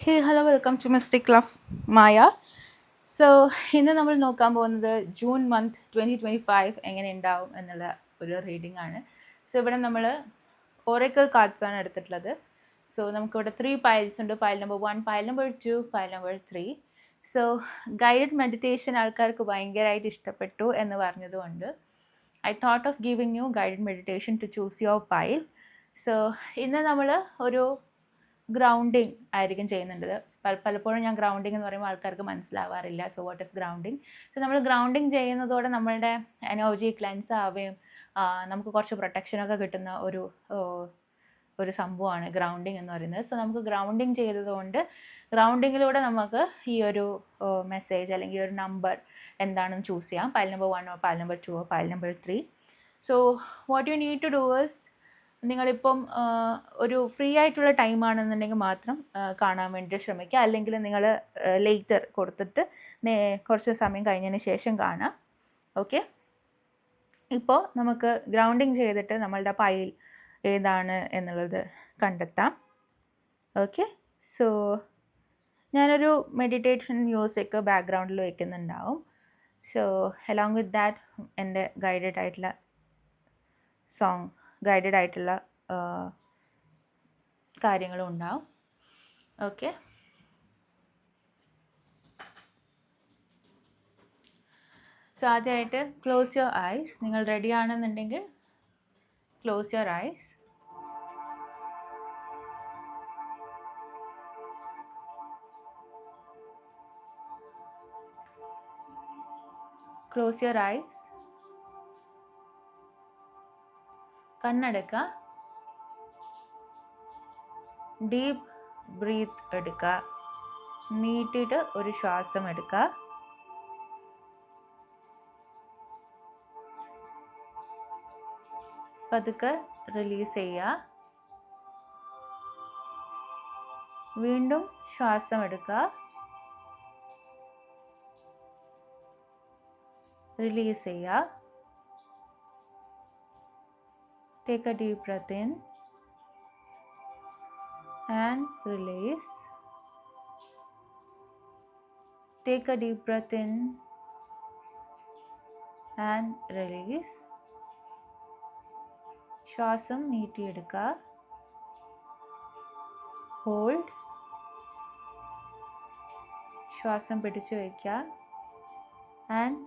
Hey hello welcome to mystic love Maya. So ഇന്ന് നമ്മൾ നോക്കാൻ പോകുന്നത് ജൂൺ മന്ത് 2025 എങ്ങനെ ഉണ്ടാവും എന്നുള്ള ഒരു റീഡിംഗ് ആണ്. സോ ഇവിടെ നമ്മൾ ഒറേക്കിൾ കാർഡ്സാണ് എടുത്തിട്ടുള്ളത്. സോ നമുക്കിവിടെ 3 പൈൽസ് ഉണ്ട്. Pile number 1, pile number 2, pile number 3. So guided meditation ആൾക്കാർക്ക് ഭയങ്കരമായിട്ട് ഇഷ്ടപ്പെട്ടു എന്ന് പറഞ്ഞതുകൊണ്ട് I thought of giving you guided meditation to choose your pile. So ഇന്ന് നമ്മൾ ഒരു ഗ്രൗണ്ടിങ് ആയിരിക്കും ചെയ്യുന്നുണ്ട്. പലപ്പോഴും ഞാൻ ഗ്രൗണ്ടിങ് എന്ന് പറയുമ്പോൾ ആൾക്കാർക്ക് മനസ്സിലാവാറില്ല. So what is grounding? So നമ്മൾ ഗ്രൗണ്ടിങ് ചെയ്യുന്നതോടെ നമ്മളുടെ എനർജി ക്ലെൻസ് ആവുകയും നമുക്ക് കുറച്ച് പ്രൊട്ടക്ഷനൊക്കെ കിട്ടുന്ന ഒരു സംഭവമാണ് ഗ്രൗണ്ടിങ് എന്ന് പറയുന്നത്. സോ നമുക്ക് ഗ്രൗണ്ടിങ് ചെയ്തതുകൊണ്ട് ഗ്രൗണ്ടിങ്ങിലൂടെ നമുക്ക് ഈ ഒരു മെസ്സേജ് അല്ലെങ്കിൽ ഒരു നമ്പർ എന്താണെന്ന് ചൂസ് ചെയ്യാം. Pile number 1 pile number 2 pile number 3. So what you need to do is, നിങ്ങളിപ്പം ഒരു ഫ്രീ ആയിട്ടുള്ള ടൈമാണെന്നുണ്ടെങ്കിൽ മാത്രം കാണാൻ വേണ്ടി ശ്രമിക്കുക. അല്ലെങ്കിൽ നിങ്ങൾ ലേറ്റർ കൊടുത്തിട്ട് കുറച്ച് സമയം കഴിഞ്ഞതിന് ശേഷം കാണാം. ഓക്കെ, ഇപ്പോൾ നമുക്ക് ഗ്രൗണ്ടിങ് ചെയ്തിട്ട് നമ്മളുടെ പൈൽ ഏതാണ് എന്നുള്ളത് കണ്ടെത്താം. ഓക്കെ, സോ ഞാനൊരു മെഡിറ്റേഷൻ മ്യൂസിക് ബാക്ക്ഗ്രൗണ്ടിൽ വയ്ക്കുന്നുണ്ടാവും. സോ അലോങ് വിത്ത് ദാറ്റ് എൻ്റെ ഗൈഡഡ് ആയിട്ടുള്ള സോങ്, ഗൈഡഡ് ആയിട്ടുള്ള കാര്യങ്ങളും ഉണ്ടാവും. ഓക്കെ, സോ ആദ്യമായിട്ട് ക്ലോസ് യുവർ ഐസ്. നിങ്ങൾ റെഡി ആണെന്നുണ്ടെങ്കിൽ close your eyes. Close your eyes. കണ്ണടക്കുക. ഡീപ്പ് ബ്രീത്ത് എടുക്കുക. നീട്ടിയിട്ട് ഒരു ശ്വാസം എടുക്കുക. പതുക്കെ റിലീസ് ചെയ്യുക. വീണ്ടും ശ്വാസം എടുക്കുക. റിലീസ് ചെയ്യുക. Take a deep breath in and release. Take a deep breath in and release. ശ്വാസം നീട്ടിയെടുക്കുക. ഹോൾഡ്. ശ്വാസം പിടിച്ചു വയ്ക്കുക. And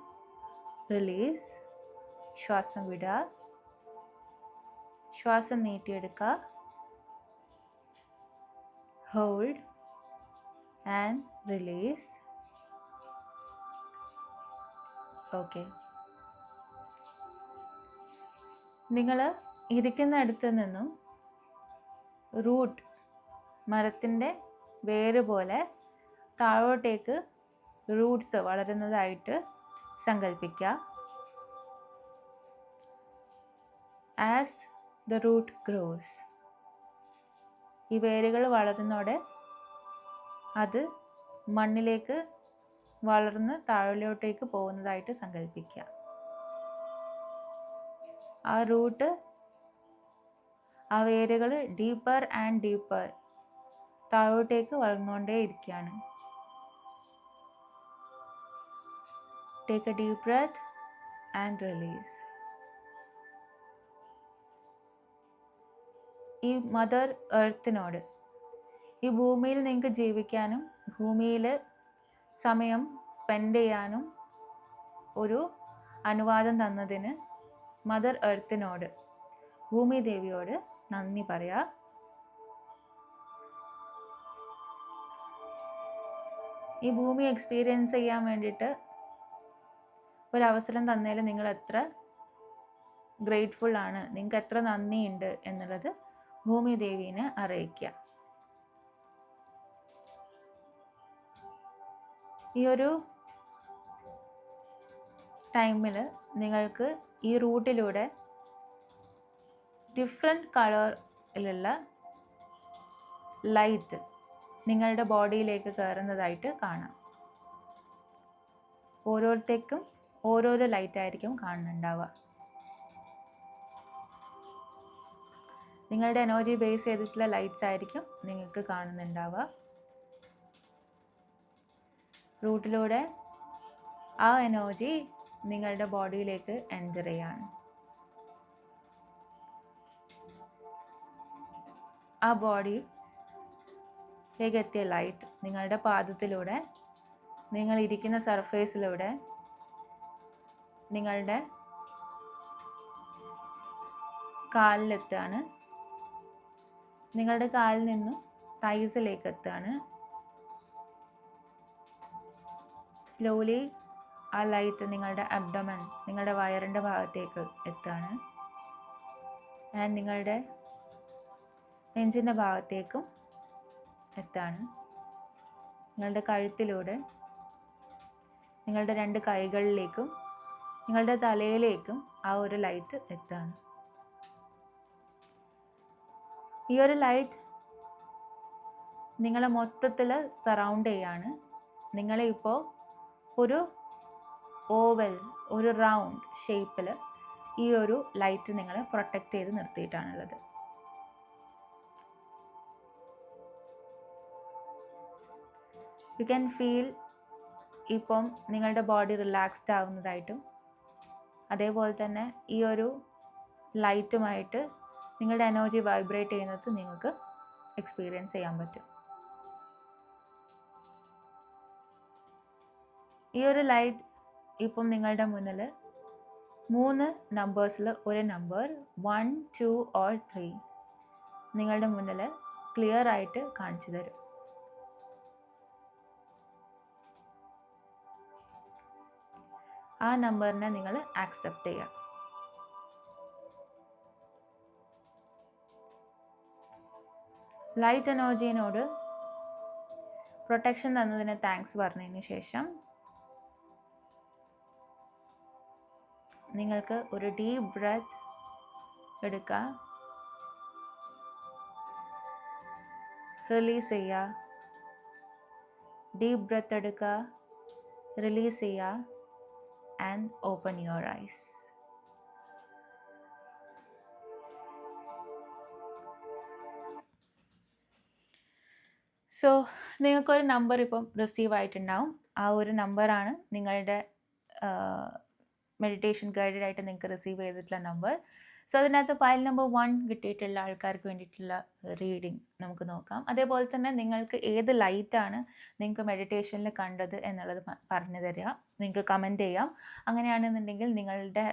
release. ശ്വാസം വിടുക. ശ്വാസം നീട്ടിയെടുക്കുക. Hold and release. ഓക്കെ, നിങ്ങൾ ഇരിക്കുന്നിടത്ത് നിന്നും റൂട്ട്, മരത്തിൻ്റെ വേര് പോലെ താഴോട്ടേക്ക് റൂട്ട്സ് വളരുന്നതായിട്ട് സങ്കല്പിക്കുക. ആസ് ദ റൂട്ട് ഗ്രോസ്, ഈ വേരുകൾ വളരുന്നതോടെ അത് മണ്ണിലേക്ക് വളർന്ന് താഴോട്ടേക്ക് പോകുന്നതായിട്ട് സങ്കല്പിക്കുക. ആ റൂട്ട്, ആ വേരുകൾ ഡീപ്പർ ആൻഡ് ഡീപ്പർ താഴോട്ടേക്ക് വളർന്നുകൊണ്ടേ ഇരിക്കുകയാണ്. Take a deep breath and release. ഈ മദർ എർത്തിനോട്, ഈ ഭൂമിയിൽ നിങ്ങൾക്ക് ജീവിക്കാനും ഭൂമിയിൽ സമയം സ്പെൻഡ് ചെയ്യാനും ഒരു അനുവാദം തന്നതിന് മദർ എർത്തിനോട്, ഭൂമി ദേവിയോട് നന്ദി പറയാ. ഈ ഭൂമി എക്സ്പീരിയൻസ് ചെയ്യാൻ വേണ്ടിയിട്ട് ഒരവസരം തന്നതിൽ നിങ്ങൾ എത്ര ഗ്രേറ്റ്ഫുൾ ആണ്, നിങ്ങൾക്ക് എത്ര നന്ദിയുണ്ട് എന്നുള്ളത് ഭൂമി ദേവീനെ അറിയിക്കുക. ഈ ഒരു ടൈമിൽ നിങ്ങൾക്ക് ഈ റൂട്ടിലൂടെ ഡിഫറെൻറ്റ് കളറിലുള്ള ലൈറ്റ് നിങ്ങളുടെ ബോഡിയിലേക്ക് കയറുന്നതായിട്ട് കാണാം. ഓരോരുത്തേക്കും ഓരോരോ ലൈറ്റായിരിക്കും കാണുന്നുണ്ടാവുക. നിങ്ങളുടെ എനർജി ബേസ് ചെയ്തിട്ടുള്ള ലൈറ്റ്സ് ആയിരിക്കും നിങ്ങൾക്ക് കാണുന്നുണ്ടാവുക. റൂട്ടിലൂടെ ആ എനർജി നിങ്ങളുടെ ബോഡിയിലേക്ക് എൻ്റർ ചെയ്യാണ്. ആ ബോഡിയിലേക്ക് എത്തിയ ലൈറ്റ് നിങ്ങളുടെ പാദത്തിലൂടെ, നിങ്ങൾ ഇരിക്കുന്ന സർഫേസിലൂടെ, നിങ്ങളുടെ കാലിലെത്താണ്. നിങ്ങളുടെ കാലിൽ നിന്നും തൈസിലേക്ക് എത്താണ്. സ്ലോലി ആ ലൈറ്റ് നിങ്ങളുടെ അബ്ഡമൻ, നിങ്ങളുടെ വയറിൻ്റെ ഭാഗത്തേക്ക് എത്താണ്. ആൻഡ് നിങ്ങളുടെ നെഞ്ചിൻ്റെ ഭാഗത്തേക്കും എത്താണ്. നിങ്ങളുടെ കഴുത്തിലൂടെ, നിങ്ങളുടെ 2 കൈകളിലേക്കും നിങ്ങളുടെ തലയിലേക്കും ആ ഒരു ലൈറ്റ് എത്താണ്. ഈ ഒരു ലൈറ്റ് നിങ്ങളെ മൊത്തത്തിൽ സറൗണ്ട് ചെയ്യാണ്. നിങ്ങളെ ഇപ്പോൾ ഒരു ഓവൽ, ഒരു റൗണ്ട് ഷേപ്പിൽ ഈ ഒരു ലൈറ്റ് നിങ്ങളെ പ്രൊട്ടക്റ്റ് ചെയ്ത് നിർത്തിയിട്ടാണുള്ളത്. യു ക്യാൻ ഫീൽ ഇപ്പം നിങ്ങളുടെ ബോഡി റിലാക്സ്ഡ് ആവുന്നതായിട്ടും, അതേപോലെ തന്നെ ഈ ഒരു ലൈറ്റുമായിട്ട് നിങ്ങളുടെ എനർജി വൈബ്രേറ്റ് ചെയ്യുന്നത് നിങ്ങൾക്ക് എക്സ്പീരിയൻസ് ചെയ്യാൻ പറ്റും. ഈ ഒരു ലൈറ്റ് ഇപ്പം നിങ്ങളുടെ മുന്നിൽ 3 നമ്പേഴ്സിൽ ഒരു നമ്പർ 1, 2 or 3 നിങ്ങളുടെ മുന്നിൽ ക്ലിയർ ആയിട്ട് കാണിച്ചു തരും. ആ നമ്പറിനെ നിങ്ങൾ ആക്സെപ്റ്റ് ചെയ്യുക. ലൈറ്റ് എനർജീനോട് പ്രൊട്ടക്ഷൻ തന്നതിന് താങ്ക്സ് പറഞ്ഞതിന് ശേഷം നിങ്ങൾക്ക് ഒരു ഡീപ്പ് ബ്രെത്ത് എടുക്കുക, റിലീസ് ചെയ്യുക. ഡീപ്പ് ബ്രെത്ത് എടുക്കുക, റിലീസ് ചെയ്യുക, and open your eyes. So നിങ്ങൾക്കൊരു നമ്പർ ഇപ്പം റിസീവ് ആയിട്ടുണ്ടാവും. ആ ഒരു നമ്പറാണ് നിങ്ങളുടെ മെഡിറ്റേഷൻ ഗൈഡായിട്ട് നിങ്ങൾക്ക് റിസീവ് ചെയ്തിട്ടുള്ള നമ്പർ. സോ അതിനകത്ത് ഫയൽ നമ്പർ 1 കിട്ടിയിട്ടുള്ള ആൾക്കാർക്ക് വേണ്ടിയിട്ടുള്ള റീഡിങ് നമുക്ക് നോക്കാം. അതേപോലെ തന്നെ നിങ്ങൾക്ക് ഏത് ലൈറ്റാണ് നിങ്ങൾക്ക് മെഡിറ്റേഷനിൽ കണ്ടത് എന്നുള്ളത് പറഞ്ഞു തരിക. നിങ്ങൾക്ക് കമൻറ്റ് ചെയ്യാം. അങ്ങനെയാണെന്നുണ്ടെങ്കിൽ നിങ്ങളുടെ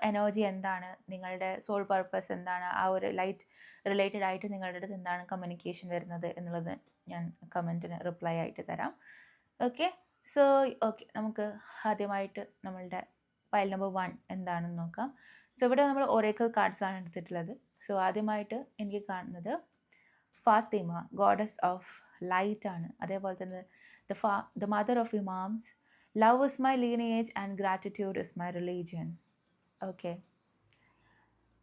എനർജി എന്താണ്, നിങ്ങളുടെ സോൾ പർപ്പസ് എന്താണ്, ആ ഒരു ലൈറ്റ് റിലേറ്റഡ് ആയിട്ട് നിങ്ങളുടെ അടുത്ത് എന്താണ് കമ്മ്യൂണിക്കേഷൻ വരുന്നത് എന്നുള്ളത് ഞാൻ കമൻറ്റിന് റിപ്ലൈ ആയിട്ട് തരാം. ഓക്കെ. സോ നമുക്ക് ആദ്യമായിട്ട് നമ്മളുടെ ഫയൽ നമ്പർ 1 എന്താണെന്ന് നോക്കാം. സോ ഇവിടെ നമ്മൾ ഒറേക്കിൾ കാർഡ്സാണ് എടുത്തിട്ടുള്ളത്. സോ ആദ്യമായിട്ട് എനിക്ക് കാണുന്നത് ഫാത്തിമ, ഗോഡസ് ഓഫ് ലൈറ്റ് ആണ്. അതേപോലെ തന്നെ the mother of imams, love is my lineage and gratitude is my religion. Okay,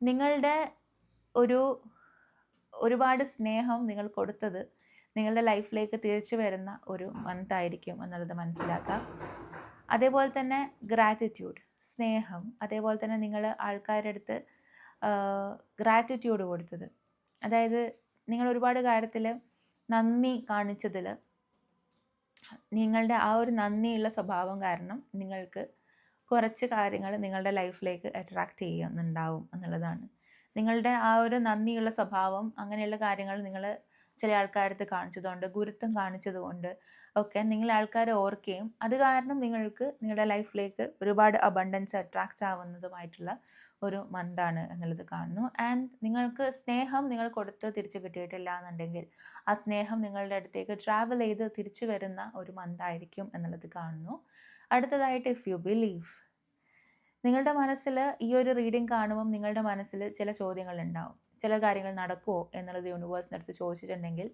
നിങ്ങളുടെ ഒരുപാട് സ്നേഹം നിങ്ങൾ കൊടുത്തത് നിങ്ങളുടെ ലൈഫിലേക്ക് തിരിച്ചു വരുന്ന ഒരു മന്തായിരിക്കും എന്നുള്ളത് മനസ്സിലാക്കാം. അതേപോലെ തന്നെ ഗ്രാറ്റിറ്റ്യൂഡ്, സ്നേഹം, അതേപോലെ തന്നെ നിങ്ങൾ ആൾക്കാരുടെ അടുത്ത് ഗ്രാറ്റിറ്റ്യൂഡ് കൊടുത്തത്, അതായത് നിങ്ങൾ ഒരുപാട് കാര്യത്തിൽ നന്ദി കാണിച്ചതിൽ നിങ്ങളുടെ ആ ഒരു നന്ദിയുള്ള സ്വഭാവം കാരണം നിങ്ങൾക്ക് കുറച്ച് കാര്യങ്ങൾ നിങ്ങളുടെ ലൈഫിലേക്ക് അട്രാക്റ്റ് ചെയ്യുന്നുണ്ടാവും എന്നുള്ളതാണ്. നിങ്ങളുടെ ആ ഒരു നന്ദിയുള്ള സ്വഭാവം, അങ്ങനെയുള്ള കാര്യങ്ങൾ നിങ്ങൾ ചില ആൾക്കാരടുത്ത് കാണിച്ചതുകൊണ്ട്, ഗുരുത്വം കാണിച്ചതുകൊണ്ട് ഒക്കെ നിങ്ങൾ ആൾക്കാരെ ഓർക്കുകയും അത് കാരണം നിങ്ങൾക്ക് നിങ്ങളുടെ ലൈഫിലേക്ക് ഒരുപാട് അബണ്ടൻസ് അട്രാക്റ്റ് ആവുന്നതുമായിട്ടുള്ള ഒരു മന്താണ് എന്നുള്ളത് കാണുന്നു. ആൻഡ് നിങ്ങൾക്ക് സ്നേഹം നിങ്ങൾ കൊടുത്ത് തിരിച്ചു കിട്ടിയിട്ടില്ല എന്നുണ്ടെങ്കിൽ ആ സ്നേഹം നിങ്ങളുടെ അടുത്തേക്ക് ട്രാവൽ ചെയ്ത് തിരിച്ചു വരുന്ന ഒരു മന്തായിരിക്കും എന്നുള്ളത് കാണുന്നു. അടുത്തതായിട്ട് ഇഫ് യു ബിലീവ്, നിങ്ങളുടെ മനസ്സിൽ ഈ ഒരു റീഡിങ് കാണുമ്പം നിങ്ങളുടെ മനസ്സിൽ ചില ചോദ്യങ്ങളുണ്ടാവും. ചില കാര്യങ്ങൾ നടക്കുമോ എന്നുള്ളത് യൂണിവേഴ്സിൻ്റെ അടുത്ത് ചോദിച്ചിട്ടുണ്ടെങ്കിൽ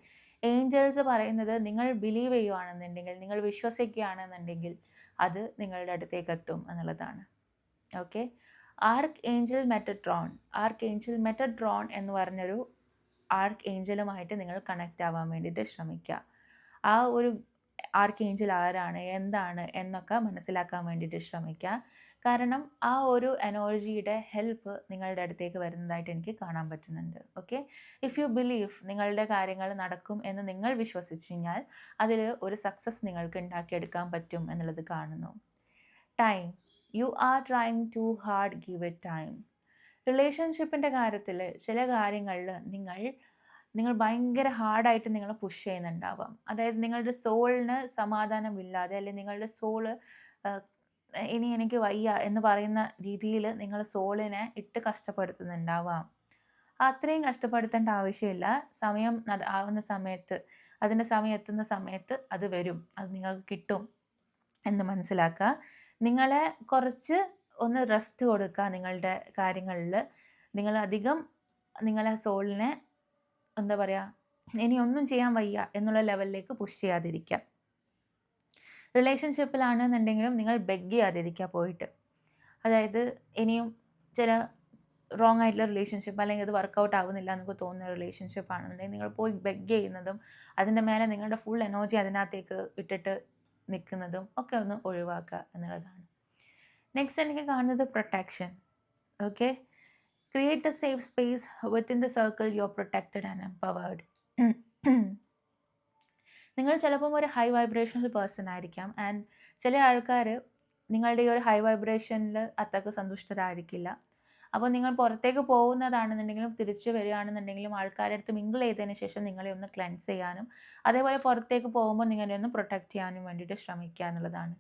ഏഞ്ചൽസ് പറയുന്നത് നിങ്ങൾ ബിലീവ് ചെയ്യുകയാണെന്നുണ്ടെങ്കിൽ, നിങ്ങൾ വിശ്വസിക്കുകയാണെന്നുണ്ടെങ്കിൽ അത് നിങ്ങളുടെ അടുത്തേക്ക് എത്തും എന്നുള്ളതാണ്. ഓക്കെ. ആർക്ക് ഏഞ്ചൽ മെറ്റട്രോൺ എന്ന് പറഞ്ഞൊരു ആർക്ക് ഏഞ്ചലുമായിട്ട് നിങ്ങൾ കണക്റ്റ് ആവാൻ വേണ്ടിയിട്ട് ശ്രമിക്കുക. ആ ഒരു ആർക്ക് ഏഞ്ചൽ ആരാണ്, എന്താണ് എന്നൊക്കെ മനസ്സിലാക്കാൻ വേണ്ടിയിട്ട് ശ്രമിക്കുക. കാരണം ആ ഒരു എനർജിയുടെ ഹെൽപ്പ് നിങ്ങളുടെ അടുത്തേക്ക് വരുന്നതായിട്ട് എനിക്ക് കാണാൻ പറ്റുന്നുണ്ട്. ഓക്കെ, ഇഫ് യു ബിലീവ് നിങ്ങളുടെ കാര്യങ്ങൾ നടക്കും എന്ന് നിങ്ങൾ വിശ്വസിച്ച് കഴിഞ്ഞാൽ അതിൽ ഒരു സക്സസ് നിങ്ങൾക്ക് ഉണ്ടാക്കിയെടുക്കാൻ പറ്റും എന്നുള്ളത് കാണുന്നു. Time, you are trying too hard, give it time. റിലേഷൻഷിപ്പിൻ്റെ കാര്യത്തിൽ ചില കാര്യങ്ങളിൽ നിങ്ങൾ ഭയങ്കര ഹാർഡായിട്ട് നിങ്ങൾ പുഷ് ചെയ്യുന്നുണ്ടാവാം. അതായത് നിങ്ങളുടെ സോളിന് സമാധാനമില്ലാതെ, അല്ലെങ്കിൽ നിങ്ങളുടെ സോള് ഇനി എനിക്ക് വയ്യ എന്ന് പറയുന്ന രീതിയിൽ നിങ്ങൾ സോളിനെ ഇട്ട് കഷ്ടപ്പെടുത്തുന്നുണ്ടാവാം. അത്രയും കഷ്ടപ്പെടുത്തേണ്ട ആവശ്യമില്ല. സമയം ആവുന്ന സമയത്ത്, അതിൻ്റെ സമയം എത്തുന്ന സമയത്ത് അത് വരും, അത് നിങ്ങൾക്ക് കിട്ടും എന്ന് മനസ്സിലാക്കുക. നിങ്ങളെ കുറച്ച് ഒന്ന് റെസ്റ്റ് കൊടുക്കുക. നിങ്ങളുടെ കാര്യങ്ങളിൽ നിങ്ങൾ അധികം നിങ്ങളെ സോളിനെ എന്താ പറയുക, ഇനി ഒന്നും ചെയ്യാൻ വയ്യ എന്നുള്ള ലെവലിലേക്ക് പുഷ് ചെയ്യാതിരിക്കുക. റിലേഷൻഷിപ്പിലാണെന്നുണ്ടെങ്കിലും നിങ്ങൾ ബെഗ് ചെയ്യാതിരിക്കുക പോയിട്ട്. അതായത് ഇനിയും ചില റോങ് ആയിട്ടുള്ള റിലേഷൻഷിപ്പ്, അല്ലെങ്കിൽ അത് വർക്കൗട്ട് ആവുന്നില്ല എന്നൊക്കെ തോന്നുന്ന റിലേഷൻഷിപ്പ് ആണെന്നുണ്ടെങ്കിൽ നിങ്ങൾ പോയി ബെഗ് ചെയ്യുന്നതും അതിൻ്റെ മേലെ നിങ്ങളുടെ ഫുൾ എനർജി അതിനകത്തേക്ക് ഇട്ടിട്ട് നിൽക്കുന്നതും ഒക്കെ ഒന്ന് ഒഴിവാക്കുക എന്നുള്ളതാണ്. നെക്സ്റ്റ് എനിക്ക് കാണുന്നത് protection. Okay, create A safe space within the circle you are protected and empowered. നിങ്ങൾ ചിലപ്പം ഒരു ഹൈ വൈബ്രേഷണൽ പേഴ്സൺ ആയിരിക്കാം, ആൻഡ് ചില ആൾക്കാർ നിങ്ങളുടെ ഈ ഒരു ഹൈ വൈബ്രേഷനിൽ അത്രയ്ക്ക് സന്തുഷ്ടരായിരിക്കില്ല. അപ്പോൾ നിങ്ങൾ പുറത്തേക്ക് പോകുന്നതാണെന്നുണ്ടെങ്കിലും തിരിച്ച് വരികയാണെന്നുണ്ടെങ്കിലും ആൾക്കാരുടെ അടുത്ത് മിങ്കിൾ ചെയ്തതിന് ശേഷം നിങ്ങളെ ഒന്ന് ക്ലെൻസ് ചെയ്യാനും അതേപോലെ പുറത്തേക്ക് പോകുമ്പോൾ നിങ്ങളെ ഒന്ന് പ്രൊട്ടക്റ്റ് ചെയ്യാനും വേണ്ടിയിട്ട് ശ്രമിക്കുക എന്നുള്ളതാണ്.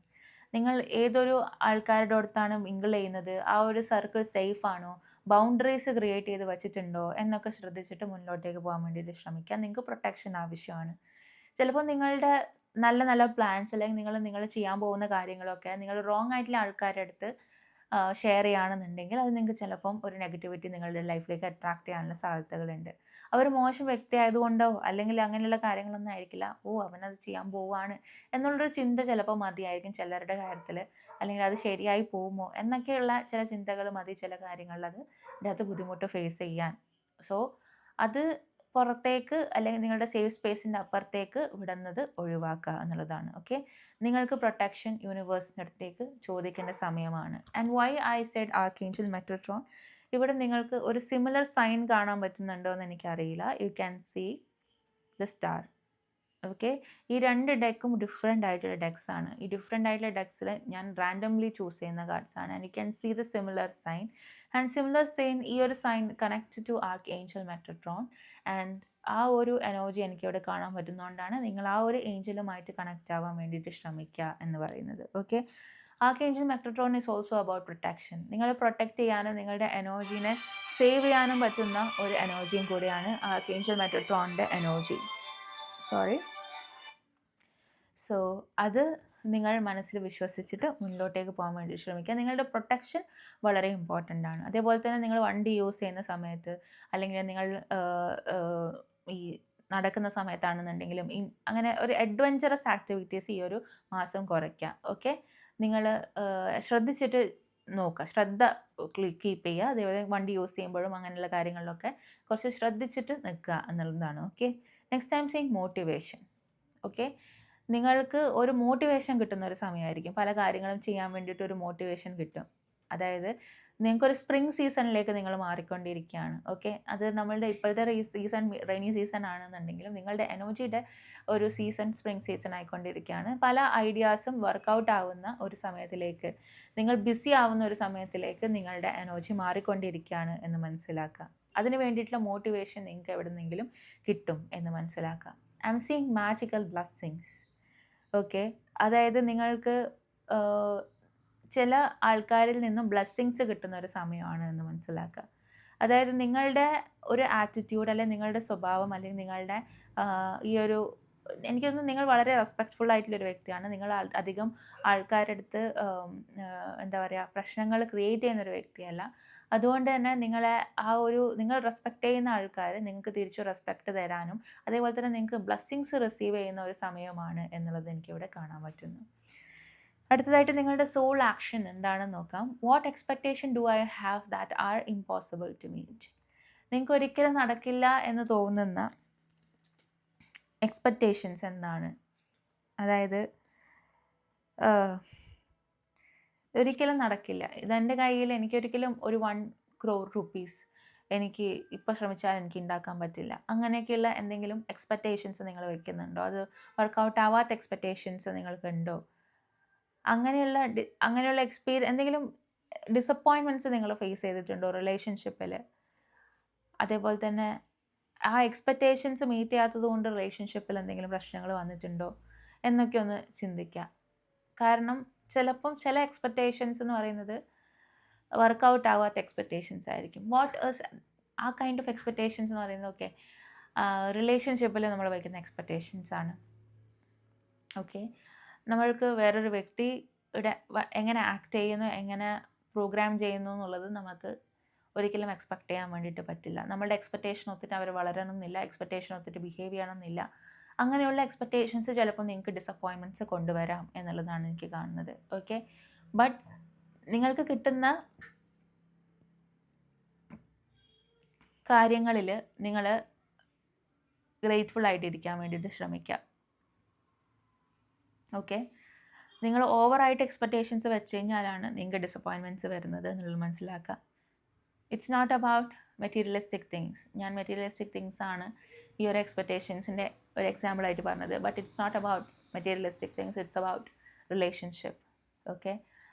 നിങ്ങൾ ഏതൊരു ആൾക്കാരുടെ അടുത്താണ് മിങ്കിൾ ചെയ്യുന്നത്, ആ ഒരു സർക്കിൾ സേഫ് ആണോ, ബൗണ്ടറീസ് ക്രിയേറ്റ് ചെയ്ത് വെച്ചിട്ടുണ്ടോ എന്നൊക്കെ ശ്രദ്ധിച്ചിട്ട് മുന്നോട്ടേക്ക് പോകാൻ വേണ്ടിയിട്ട് ശ്രമിക്കുക. നിങ്ങൾക്ക് പ്രൊട്ടക്ഷൻ ആവശ്യമാണ്. ചിലപ്പോൾ നിങ്ങളുടെ നല്ല നല്ല പ്ലാൻസ്, അല്ലെങ്കിൽ നിങ്ങൾ ചെയ്യാൻ പോകുന്ന കാര്യങ്ങളൊക്കെ നിങ്ങൾ റോങ് ആയിട്ടുള്ള ആൾക്കാരുടെ അടുത്ത് ഷെയർ ചെയ്യുകയാണെന്നുണ്ടെങ്കിൽ അത് നിങ്ങൾക്ക് ചിലപ്പം ഒരു നെഗറ്റിവിറ്റി നിങ്ങളുടെ ലൈഫിലേക്ക് അട്രാക്ട് ചെയ്യാനുള്ള സാധ്യതകളുണ്ട്. അവർ മോശം വ്യക്തി ആയതുകൊണ്ടോ അല്ലെങ്കിൽ അങ്ങനെയുള്ള കാര്യങ്ങളൊന്നും ആയിരിക്കില്ല. അവനത് ചെയ്യാൻ പോവുകയാണ് എന്നുള്ളൊരു ചിന്ത ചിലപ്പോൾ മതിയായിരിക്കും ചിലരുടെ കാര്യത്തിൽ, അല്ലെങ്കിൽ അത് ശരിയായി പോകുമോ എന്നൊക്കെയുള്ള ചില ചിന്തകൾ മതി ചില കാര്യങ്ങളിൽ അതിനകത്ത് ബുദ്ധിമുട്ട് ഫേസ് ചെയ്യാൻ. സോ അത് പുറത്തേക്ക് അല്ലെങ്കിൽ നിങ്ങളുടെ സേഫ് സ്പേസിൻ്റെ അപ്പുറത്തേക്ക് വിടുന്നത് ഒഴിവാക്കുക എന്നുള്ളതാണ്. ഓക്കെ, നിങ്ങൾക്ക് പ്രൊട്ടക്ഷൻ യൂണിവേഴ്സിൻ്റെ അടുത്തേക്ക് ചോദിക്കേണ്ട സമയമാണ്. And why I said archangel Metatron, ഇവിടെ നിങ്ങൾക്ക് ഒരു സിമിലർ സൈൻ കാണാൻ പറ്റുന്നുണ്ടോ എന്ന് എനിക്കറിയില്ല. You can see the star. Okay, ഈ രണ്ട് ഡെക്കും ഡിഫറെൻ്റ് ആയിട്ടുള്ള ഡെക്സ് ആണ്. ഈ ഡിഫറെൻ്റ് ആയിട്ടുള്ള ഡെക്സിൽ ഞാൻ റാൻഡംലി ചൂസ് ചെയ്യുന്ന കാർഡ്സ് ആണ്. And you can see the similar sign. And similar sign, ഈ ഒരു sign connect to archangel Metatron. And ആ ഒരു എനർജി എനിക്കിവിടെ കാണാൻ പറ്റുന്നതുകൊണ്ടാണ് നിങ്ങൾ ആ ഒരു ഏഞ്ചലുമായിട്ട് കണക്റ്റ് ആവാൻ വേണ്ടിയിട്ട് ശ്രമിക്കുക എന്ന് പറയുന്നത്. Okay, archangel Metatron is also about protection. നിങ്ങൾ പ്രൊട്ടക്റ്റ് ചെയ്യാനും നിങ്ങളുടെ എനർജീനെ സേവ് ചെയ്യാനും പറ്റുന്ന ഒരു എനർജിയും കൂടിയാണ് ആർക്കേഞ്ചൽ മെട്രോട്രോണിൻ്റെ എനർജി. സോ അത് നിങ്ങൾ മനസ്സിൽ വിശ്വസിച്ചിട്ട് മുന്നോട്ടേക്ക് പോകാൻ വേണ്ടി ശ്രമിക്കുക. നിങ്ങളുടെ പ്രൊട്ടക്ഷൻ വളരെ ഇമ്പോർട്ടൻ്റ് ആണ്. അതേപോലെ തന്നെ നിങ്ങൾ വണ്ടി യൂസ് ചെയ്യുന്ന സമയത്ത്, അല്ലെങ്കിൽ നിങ്ങൾ ഈ നടക്കുന്ന സമയത്താണെന്നുണ്ടെങ്കിലും അങ്ങനെ ഒരു അഡ്വഞ്ചറസ് ആക്ടിവിറ്റീസ് ഈ ഒരു മാസം കുറയ്ക്കുക. ഓക്കെ, നിങ്ങൾ ശ്രദ്ധിച്ചിട്ട് നോക്കുക, ശ്രദ്ധ കീപ്പ് ചെയ്യുക. അതേപോലെ വണ്ടി യൂസ് ചെയ്യുമ്പോഴും അങ്ങനെയുള്ള കാര്യങ്ങളിലൊക്കെ കുറച്ച് ശ്രദ്ധിച്ചിട്ട് നിൽക്കുക എന്നുള്ളതാണ്. Okay, next time saying motivation. Okay, നിങ്ങൾക്ക് ഒരു മോട്ടിവേഷൻ കിട്ടുന്ന ഒരു സമയമായിരിക്കും. പല കാര്യങ്ങളും ചെയ്യാൻ വേണ്ടിയിട്ട് ഒരു മോട്ടിവേഷൻ കിട്ടും. അതായത് നിങ്ങൾക്കൊരു സ്പ്രിംഗ് സീസണിലേക്ക് നിങ്ങൾ മാറിക്കൊണ്ടിരിക്കുകയാണ്. ഓക്കെ, അത് നമ്മളുടെ ഇപ്പോഴത്തെ സീസൺ റെയിനി സീസൺ ആണെന്നുണ്ടെങ്കിലും നിങ്ങളുടെ എനർജിയുടെ ഒരു സീസൺ സ്പ്രിംഗ് സീസൺ ആയിക്കൊണ്ടിരിക്കുകയാണ്. പല ഐഡിയാസും വർക്കൗട്ട് ആവുന്ന ഒരു സമയത്തിലേക്ക്, നിങ്ങൾ ബിസി ആവുന്ന ഒരു സമയത്തിലേക്ക് നിങ്ങളുടെ എനർജി മാറിക്കൊണ്ടിരിക്കുകയാണ് എന്ന് മനസ്സിലാക്കുക. അതിന് വേണ്ടിയിട്ടുള്ള മോട്ടിവേഷൻ നിങ്ങൾക്ക് എവിടെ നിന്നെങ്കിലും കിട്ടും എന്ന് മനസ്സിലാക്കുക. I am seeing magical blessings. Okay, അതായത് നിങ്ങൾക്ക് ചില ആൾക്കാരിൽ നിന്നും ബ്ലെസ്സിങ്സ് കിട്ടുന്ന ഒരു സമയമാണ് എന്ന് മനസ്സിലാക്കുക. അതായത് നിങ്ങളുടെ ഒരു ആറ്റിറ്റ്യൂഡ്, അല്ലെങ്കിൽ നിങ്ങളുടെ സ്വഭാവം, അല്ലെങ്കിൽ നിങ്ങളുടെ ഈ ഒരു, എനിക്കൊന്ന് നിങ്ങൾ വളരെ റെസ്പെക്റ്റ്ഫുൾ ആയിട്ടുള്ളൊരു വ്യക്തിയാണ്. നിങ്ങൾ അധികം ആൾക്കാരുടെ അടുത്ത് എന്താ പറയുക, പ്രശ്നങ്ങൾ ക്രിയേറ്റ് ചെയ്യുന്നൊരു വ്യക്തിയല്ല. അതുകൊണ്ട് തന്നെ നിങ്ങൾ റെസ്പെക്റ്റ് ചെയ്യുന്ന ആൾക്കാർ നിങ്ങൾക്ക് തിരിച്ചു റെസ്പെക്റ്റ് തരാനും അതേപോലെ തന്നെ നിങ്ങൾക്ക് ബ്ലെസ്സിങ്സ് റിസീവ് ചെയ്യുന്ന ഒരു സമയമാണ് എന്നുള്ളത് എനിക്കിവിടെ കാണാൻ പറ്റുന്നു. അടുത്തതായിട്ട് നിങ്ങളുടെ സോൾ ആക്ഷൻ എന്താണെന്ന് നോക്കാം. What expectation do I have that are impossible to meet. നിങ്ങൾക്ക് ഒരിക്കലും നടക്കില്ല എന്ന് തോന്നുന്ന എക്സ്പെക്റ്റേഷൻസ് എന്താണ്? അതായത് ഒരിക്കലും നടക്കില്ല. ഇതെൻ്റെ കയ്യിൽ എനിക്കൊരിക്കലും ഒരു 1 crore rupees എനിക്ക് ഇപ്പം ശ്രമിച്ചാൽ എനിക്ക് ഉണ്ടാക്കാൻ പറ്റില്ല. അങ്ങനെയൊക്കെയുള്ള എന്തെങ്കിലും എക്സ്പെക്റ്റേഷൻസ് നിങ്ങൾ വെക്കുന്നുണ്ടോ? അത് വർക്കൗട്ട് ആവാത്ത എക്സ്പെക്റ്റേഷൻസ് നിങ്ങൾക്കുണ്ടോ? അങ്ങനെയുള്ള എന്തെങ്കിലും ഡിസപ്പോയിൻമെൻറ്റ്സ് നിങ്ങൾ ഫേസ് ചെയ്തിട്ടുണ്ടോ റിലേഷൻഷിപ്പിൽ? അതേപോലെ തന്നെ ആ എക്സ്പെക്റ്റേഷൻസ് മീറ്റ് ചെയ്യാത്തത് കൊണ്ട് റിലേഷൻഷിപ്പിൽ എന്തെങ്കിലും പ്രശ്നങ്ങൾ വന്നിട്ടുണ്ടോ എന്നൊക്കെ ഒന്ന് ചിന്തിക്കാം. കാരണം ചിലപ്പം ചില എക്സ്പെക്റ്റേഷൻസ് എന്ന് പറയുന്നത് വർക്കൗട്ട് ആവാത്ത എക്സ്പെക്റ്റേഷൻസ് ആയിരിക്കും. ആ കൈൻഡ് ഓഫ് എക്സ്പെക്റ്റേഷൻസ് എന്ന് പറയുന്നത് ഓക്കെ റിലേഷൻഷിപ്പിൽ നമ്മൾ വയ്ക്കുന്ന എക്സ്പെക്റ്റേഷൻസ് ആണ്. ഓക്കെ, നമ്മൾക്ക് വേറൊരു വ്യക്തിയുടെ എങ്ങനെ ആക്ട് ചെയ്യുന്നു, എങ്ങനെ പ്രോഗ്രാം ചെയ്യുന്നു എന്നുള്ളത് നമുക്ക് ഒരിക്കലും എക്സ്പെക്റ്റ് ചെയ്യാൻ വേണ്ടിയിട്ട് പറ്റില്ല. നമ്മളുടെ എക്സ്പെക്റ്റേഷൻ ഒത്തിട്ട് അവർ വളരണം എന്നില്ല, എക്സ്പെക്റ്റേഷൻ ഒത്തിട്ട് ബിഹേവ് ചെയ്യണം എന്നില്ല. അങ്ങനെയുള്ള എക്സ്പെക്റ്റേഷൻസ് ചിലപ്പോൾ നിങ്ങൾക്ക് ഡിസപ്പോയിൻമെൻറ്റ്സ് കൊണ്ടുവരാം എന്നുള്ളതാണ് എനിക്ക് കാണുന്നത്. ഓക്കെ, ബട്ട് നിങ്ങൾക്ക് കിട്ടുന്ന കാര്യങ്ങളിൽ നിങ്ങൾ ഗ്രേറ്റ്ഫുൾ ആയിട്ടിരിക്കാൻ വേണ്ടിയിട്ട് ശ്രമിക്കുക. ഓക്കെ, നിങ്ങൾ ഓവറായിട്ട് എക്സ്പെക്റ്റേഷൻസ് വെച്ച് കഴിഞ്ഞാലാണ് നിങ്ങൾക്ക് ഡിസപ്പോയിൻമെൻറ്റ്സ് വരുന്നത് എന്നുള്ളത് മനസ്സിലാക്കുക. It's not about materialistic things. ഞാൻ മെറ്റീരിയലിസ്റ്റിക് തിങ്സ് ആണ് ഈ ഒരു എക്സ്പെക്റ്റേഷൻസിൻ്റെ ഒരു എക്സാമ്പിളായിട്ട് പറഞ്ഞത്. But it's not about materialistic things, it's about relationship. Okay,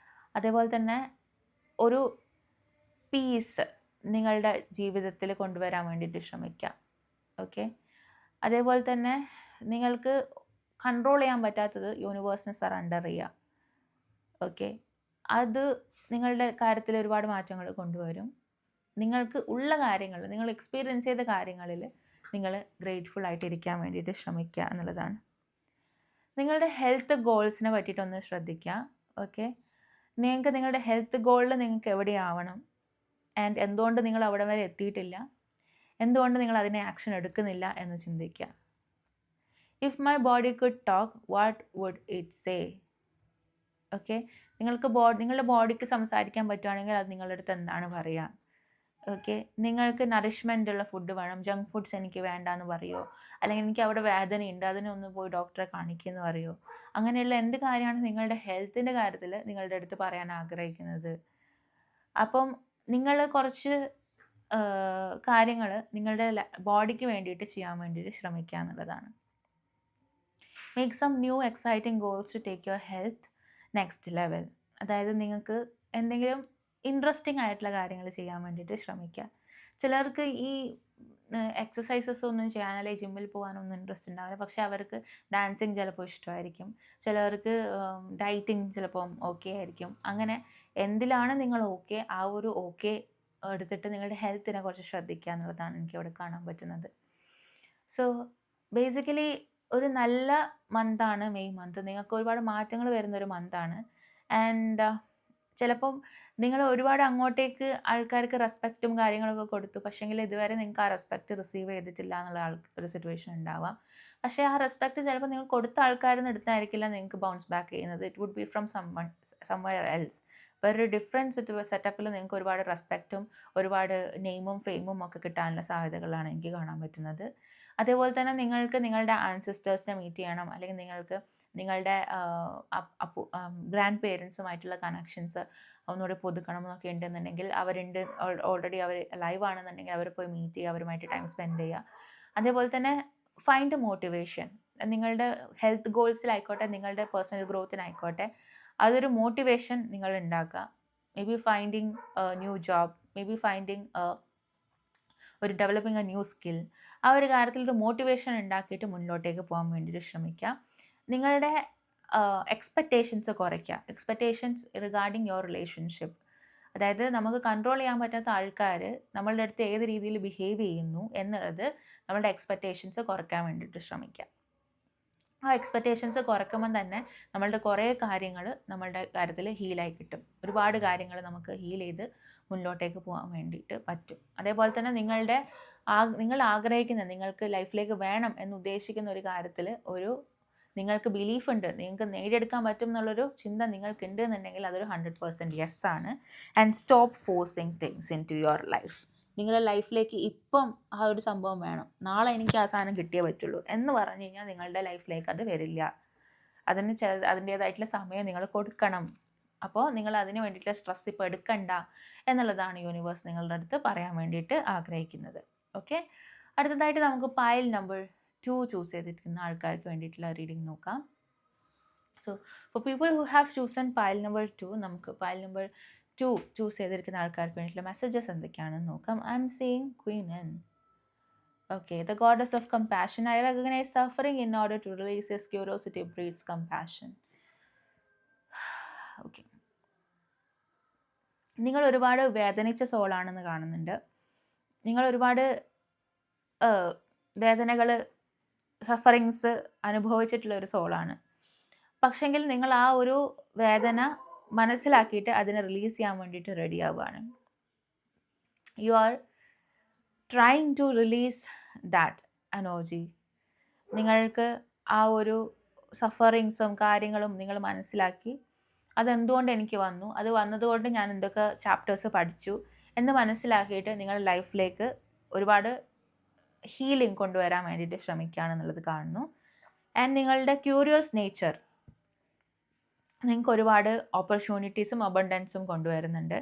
അതേപോലെ തന്നെ ഒരു പീസ് നിങ്ങളുടെ ജീവിതത്തിൽ കൊണ്ടുവരാൻ വേണ്ടിയിട്ട് ശ്രമിക്കാം. ഓക്കെ, അതേപോലെ തന്നെ നിങ്ങൾക്ക് കൺട്രോൾ ചെയ്യാൻ പറ്റാത്തത് യൂണിവേഴ്സിനെ സറണ്ടർ ചെയ്യുക. ഓക്കെ, അത് നിങ്ങളുടെ കാര്യത്തിൽ ഒരുപാട് മാറ്റങ്ങൾ കൊണ്ടുവരും. നിങ്ങൾക്ക് ഉള്ള കാര്യങ്ങൾ, നിങ്ങൾ എക്സ്പീരിയൻസ് ചെയ്ത കാര്യങ്ങളിൽ നിങ്ങൾ ഗ്രേറ്റ്ഫുൾ ആയിട്ടിരിക്കാൻ വേണ്ടിയിട്ട് ശ്രമിക്കുക എന്നുള്ളതാണ്. നിങ്ങളുടെ ഹെൽത്ത് ഗോൾസിനെ പറ്റിയിട്ടൊന്ന് ശ്രദ്ധിക്കുക. ഓക്കെ, നിങ്ങൾക്ക് നിങ്ങളുടെ ഹെൽത്ത് ഗോളിൽ നിങ്ങൾക്ക് എവിടെയാവണം ആൻഡ് എന്തുകൊണ്ട് നിങ്ങൾ അവിടെ വരെ എത്തിയിട്ടില്ല, എന്തുകൊണ്ട് നിങ്ങൾ അതിനെ ആക്ഷൻ എടുക്കുന്നില്ല എന്ന് ചിന്തിക്കുക. If my body could talk what would it say? Okay, നിങ്ങളുടെ ബോഡിക്ക് സംസാരിക്കാൻ പറ്റുവാണെങ്കിൽ അത് നിങ്ങളുടെ അടുത്ത് എന്താണ് പറയുക? ഓക്കെ, നിങ്ങൾക്ക് നറിഷ്മെൻ്റ് ഉള്ള ഫുഡ് വേണം, ജങ്ക് ഫുഡ്സ് എനിക്ക് വേണ്ട എന്ന് പറയുമോ? അല്ലെങ്കിൽ എനിക്ക് അവിടെ വേദനയുണ്ട്, അതിനൊന്ന് പോയി ഡോക്ടറെ കാണിക്കുമെന്ന് പറയുമോ? അങ്ങനെയുള്ള എന്ത് കാര്യമാണ് നിങ്ങളുടെ ഹെൽത്തിൻ്റെ കാര്യത്തിൽ നിങ്ങളുടെ അടുത്ത് പറയാൻ ആഗ്രഹിക്കുന്നത്? അപ്പം നിങ്ങൾ കുറച്ച് കാര്യങ്ങൾ നിങ്ങളുടെ ബോഡിക്ക് വേണ്ടിയിട്ട് ചെയ്യാൻ വേണ്ടിയിട്ട് ശ്രമിക്കുക എന്നുള്ളതാണ്. Make some new exciting goals to take your health next level. അതായത് നിങ്ങൾക്ക് എന്തെങ്കിലും ഇൻട്രസ്റ്റിംഗ് ആയിട്ടുള്ള കാര്യങ്ങൾ ചെയ്യാൻ വേണ്ടിയിട്ട് ശ്രമിക്കുക. ചിലർക്ക് ഈ എക്സസൈസസ് ഒന്നും ചെയ്യാൻ അല്ലെങ്കിൽ ജിമ്മിൽ പോകാനൊന്നും ഇൻട്രസ്റ്റ് ഉണ്ടാവില്ല, പക്ഷേ അവർക്ക് ഡാൻസിങ് ചിലപ്പോൾ ഇഷ്ടമായിരിക്കും, ചിലർക്ക് ഡയറ്റിങ് ചിലപ്പം ഓക്കെ ആയിരിക്കും. അങ്ങനെ എന്തിലാണ് നിങ്ങൾ ഓക്കെ, ആ ഒരു ഓക്കെ എടുത്തിട്ട് നിങ്ങളുടെ ഹെൽത്തിനെ കുറച്ച് ശ്രദ്ധിക്കുക എന്നുള്ളതാണ് എനിക്കവിടെ കാണാൻ പറ്റുന്നത്. സോ ബേസിക്കലി ഒരു നല്ല മന്താണ് മെയ് മന്ത്. നിങ്ങൾക്ക് ഒരുപാട് മാറ്റങ്ങൾ വരുന്നൊരു മന്താണ്. ആൻഡ് ചിലപ്പം നിങ്ങൾ ഒരുപാട് അങ്ങോട്ടേക്ക് ആൾക്കാർക്ക് റെസ്പെക്റ്റും കാര്യങ്ങളൊക്കെ കൊടുത്തു, പക്ഷേങ്കിൽ ഇതുവരെ നിങ്ങൾക്ക് ആ റെസ്പെക്റ്റ് റിസീവ് ചെയ്തിട്ടില്ല എന്നുള്ള ഒരു സിറ്റുവേഷൻ ഉണ്ടാവാം. പക്ഷേ ആ റെസ്പെക്റ്റ് ചിലപ്പോൾ നിങ്ങൾ കൊടുത്ത ആൾക്കാരിൽ നിന്ന് എടുത്തായിരിക്കില്ല നിങ്ങൾക്ക് ബൗൺസ് ബാക്ക് ചെയ്യുന്നത്. It would be from somewhere else. വേറൊരു ഡിഫറെൻറ്റ് സെറ്റപ്പിൽ നിങ്ങൾക്ക് ഒരുപാട് റെസ്പെക്റ്റും ഒരുപാട് നെയിമും ഫെയിമും ഒക്കെ കിട്ടാനുള്ള സാധ്യതകളാണ് എനിക്ക് കാണാൻ പറ്റുന്നത്. അതേപോലെ തന്നെ നിങ്ങൾക്ക് നിങ്ങളുടെ ആൻസിസ്റ്റേഴ്സിനെ മീറ്റ് ചെയ്യണം, അല്ലെങ്കിൽ നിങ്ങൾക്ക് നിങ്ങളുടെ ഗ്രാൻഡ് പേരൻസുമായിട്ടുള്ള കണക്ഷൻസ് ഒന്നുകൂടി പുതുക്കണം എന്നൊക്കെ ഉണ്ടെന്നുണ്ടെങ്കിൽ അവരുണ്ട്, ഓൾറെഡി അവർ ലൈവ് ആണെന്നുണ്ടെങ്കിൽ അവരെ പോയി മീറ്റ് ചെയ്യുക, അവരുമായിട്ട് ടൈം സ്പെൻഡ് ചെയ്യുക. അതേപോലെ തന്നെ ഫൈൻഡ് മോട്ടിവേഷൻ. നിങ്ങളുടെ ഹെൽത്ത് ഗോൾസിലായിക്കോട്ടെ, നിങ്ങളുടെ പേഴ്സണൽ ഗ്രോത്തിനായിക്കോട്ടെ, അതൊരു മോട്ടിവേഷൻ നിങ്ങൾ ഉണ്ടാക്കുക. May be finding new job, may be finding ഒരു ഡെവലപ്പിംഗ് എ ന്യൂ സ്കിൽ. ആ ഒരു കാര്യത്തിലൊരു മോട്ടിവേഷൻ ഉണ്ടാക്കിയിട്ട് മുന്നോട്ടേക്ക് പോകാൻ വേണ്ടിയിട്ട് ശ്രമിക്കുക. നിങ്ങളുടെ എക്സ്പെക്റ്റേഷൻസ് കുറയ്ക്കുക. Expectations regarding your relationship. അതായത് നമുക്ക് കൺട്രോൾ ചെയ്യാൻ പറ്റാത്ത ആൾക്കാർ നമ്മളുടെ അടുത്ത് ഏത് രീതിയിൽ ബിഹേവ് ചെയ്യുന്നു എന്നുള്ളത് നമ്മളുടെ എക്സ്പെക്റ്റേഷൻസ് കുറയ്ക്കാൻ വേണ്ടിയിട്ട് ശ്രമിക്കുക. ആ എക്സ്പെക്റ്റേഷൻസ് കുറയ്ക്കുമ്പം തന്നെ നമ്മളുടെ കുറേ കാര്യങ്ങൾ നമ്മളുടെ കാര്യത്തിൽ ഹീലായി കിട്ടും. ഒരുപാട് കാര്യങ്ങൾ നമുക്ക് ഹീൽ ചെയ്ത് മുന്നോട്ടേക്ക് പോകാൻ വേണ്ടിയിട്ട് പറ്റും. അതേപോലെ തന്നെ നിങ്ങൾ ആഗ്രഹിക്കുന്ന, നിങ്ങൾക്ക് ലൈഫിലേക്ക് വേണം എന്ന് ഉദ്ദേശിക്കുന്ന ഒരു കാര്യത്തിൽ നിങ്ങൾക്ക് ബിലീഫ് ഉണ്ട്, നിങ്ങൾക്ക് നേടിയെടുക്കാൻ പറ്റും എന്നുള്ളൊരു ചിന്ത നിങ്ങൾക്കുണ്ട് എന്നുണ്ടെങ്കിൽ അതൊരു 100% യെസ് ആണ്. And stop forcing things into your life. നിങ്ങളുടെ ലൈഫിലേക്ക് ഇപ്പം ആ ഒരു സംഭവം വേണം, നാളെ എനിക്ക് ആ സാധനം കിട്ടിയേ പറ്റുള്ളൂ എന്ന് പറഞ്ഞു കഴിഞ്ഞാൽ നിങ്ങളുടെ ലൈഫിലേക്ക് അത് വരില്ല. അതിൻ്റേതായിട്ടുള്ള സമയം നിങ്ങൾ കൊടുക്കണം. അപ്പോൾ നിങ്ങൾ അതിന് വേണ്ടിയിട്ട് സ്ട്രെസ് ഇപ്പോൾ എടുക്കണ്ട എന്നുള്ളതാണ് യൂണിവേഴ്സ് നിങ്ങളുടെ അടുത്ത് പറയാൻ വേണ്ടിയിട്ട് ആഗ്രഹിക്കുന്നത്. ഓക്കെ, അടുത്തതായിട്ട് നമുക്ക് പൈൽ നമ്പർ 2 ചൂസ് ചെയ്തിരിക്കുന്ന ആൾക്കാർക്ക് വേണ്ടിയിട്ടുള്ള റീഡിംഗ് നോക്കാം. So for people who have chosen pile number 2, നമുക്ക് പൈൽ നമ്പർ 2 ചൂസ് ചെയ്തിരിക്കുന്ന ആൾക്കാർക്ക് വേണ്ടിയിട്ടുള്ള മെസ്സേജസ് എന്തൊക്കെയാണെന്ന് നോക്കാം. I am seeing Queen N. Okay, the goddess of compassion. I recognize suffering in order to release this. Curiosity breeds compassion. Okay. നിങ്ങൾ ഒരുപാട് വേദനിച്ച സോളാണെന്ന് കാണുന്നുണ്ട്. നിങ്ങൾ ഒരുപാട് വേദനകൾ, സഫറിങ്സ് അനുഭവിച്ചിട്ടുള്ള ഒരു സോളാണ്. പക്ഷെങ്കിൽ നിങ്ങൾ ആ ഒരു വേദന മനസ്സിലാക്കിയിട്ട് അതിനെ റിലീസ് ചെയ്യാൻ വേണ്ടിയിട്ട് റെഡി ആവുകയാണ്. You are trying to release that energy. നിങ്ങൾക്ക് ആ ഒരു സഫറിങ്സും കാര്യങ്ങളും നിങ്ങൾ മനസ്സിലാക്കി അതെന്തുകൊണ്ട് എനിക്ക് വന്നു, അത് വന്നതുകൊണ്ട് ഞാൻ എന്തൊക്കെ ചാപ്റ്റേഴ്സ് പഠിച്ചു എന്ന് മനസ്സിലാക്കിയിട്ട് നിങ്ങളുടെ ലൈഫിലേക്ക് ഒരുപാട് ഹീലിംഗ് കൊണ്ടുവരാൻ വേണ്ടിയിട്ട് ശ്രമിക്കുകയാണെന്നുള്ളത് കാണുന്നു. ആൻഡ് നിങ്ങളുടെ ക്യൂരിയസ് നേച്ചർ നിങ്ങൾക്ക് ഒരുപാട് ഓപ്പർച്യൂണിറ്റീസും അബണ്ടൻസും കൊണ്ടുവരുന്നുണ്ട്.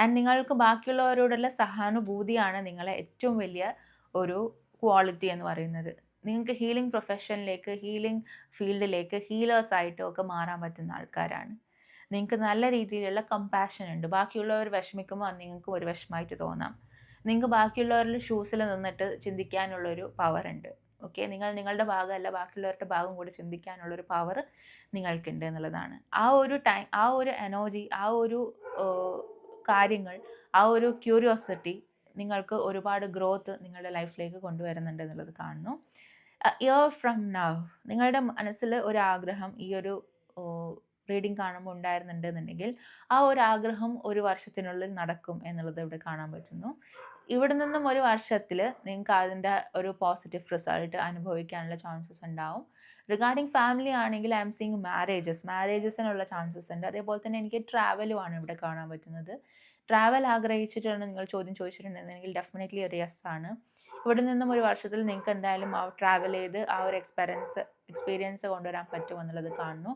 ആൻഡ് നിങ്ങൾക്ക് ബാക്കിയുള്ളവരോടുള്ള സഹാനുഭൂതിയാണ് നിങ്ങളെ ഏറ്റവും വലിയ ഒരു ക്വാളിറ്റി എന്ന് പറയുന്നത്. നിങ്ങൾക്ക് ഹീലിംഗ് പ്രൊഫഷനിലേക്ക്, ഹീലിംഗ് ഫീൽഡിലേക്ക് ഹീലേഴ്സായിട്ടും ഒക്കെ മാറാൻ പറ്റുന്ന ആൾക്കാരാണ്. നിങ്ങൾക്ക് നല്ല രീതിയിലുള്ള കമ്പാഷൻ ഉണ്ട്. ബാക്കിയുള്ളവർ വിഷമിക്കുമ്പോൾ അത് നിങ്ങൾക്കും ഒരു വിഷമമായിട്ട് തോന്നാം. നിങ്ങൾക്ക് ബാക്കിയുള്ളവരുടെ ഷൂസിൽ നിന്നിട്ട് ചിന്തിക്കാനുള്ളൊരു പവർ ഉണ്ട്. ഓക്കെ, നിങ്ങൾ നിങ്ങളുടെ ഭാഗമല്ല ബാക്കിയുള്ളവരുടെ ഭാഗം കൂടി ചിന്തിക്കാനുള്ളൊരു പവർ നിങ്ങൾക്കുണ്ട് എന്നുള്ളതാണ്. ആ ഒരു ടൈം, ആ ഒരു എനർജി, ആ ഒരു കാര്യങ്ങൾ, ആ ഒരു ക്യൂരിയോസിറ്റി നിങ്ങൾക്ക് ഒരുപാട് ഗ്രോത്ത് നിങ്ങളുടെ ലൈഫിലേക്ക് കൊണ്ടുവരുന്നുണ്ട് എന്നുള്ളത് കാണുന്നു. ഇയർ ഫ്രം നൗ നിങ്ങളുടെ മനസ്സിൽ ഒരു ആഗ്രഹം ഈ ഒരു റീഡിങ് കാണുമ്പോൾ ഉണ്ടായിരുന്നുണ്ടെന്നുണ്ടെങ്കിൽ ആ ഒരു ആഗ്രഹം ഒരു വർഷത്തിനുള്ളിൽ നടക്കും എന്നുള്ളത് ഇവിടെ കാണാൻ പറ്റുന്നു. ഇവിടെ നിന്നും ഒരു വർഷത്തിൽ നിങ്ങൾക്ക് അതിൻ്റെ ഒരു പോസിറ്റീവ് റിസൾട്ട് അനുഭവിക്കാനുള്ള ചാൻസസ് ഉണ്ടാവും. റിഗാർഡിങ് ഫാമിലി ആണെങ്കിൽ ഐ എം സീയിങ് മാരേജസിനുള്ള ചാൻസസ് ഉണ്ട്. അതേപോലെ തന്നെ എനിക്ക് ട്രാവലുമാണ് ഇവിടെ കാണാൻ പറ്റുന്നത്. ട്രാവൽ ആഗ്രഹിച്ചിട്ടാണ് നിങ്ങൾ ചോദ്യം ചോദിച്ചിട്ടുണ്ടെങ്കിൽ ഡെഫിനറ്റ്ലി ഒരു യെസ് ആണ്. ഇവിടെ നിന്നും ഒരു വർഷത്തിൽ നിങ്ങൾക്ക് എന്തായാലും ആ ട്രാവൽ ചെയ്ത് ആ ഒരു എക്സ്പീരിയൻസ് കൊണ്ടുവരാൻ പറ്റുമെന്നുള്ളത് കാണുന്നു.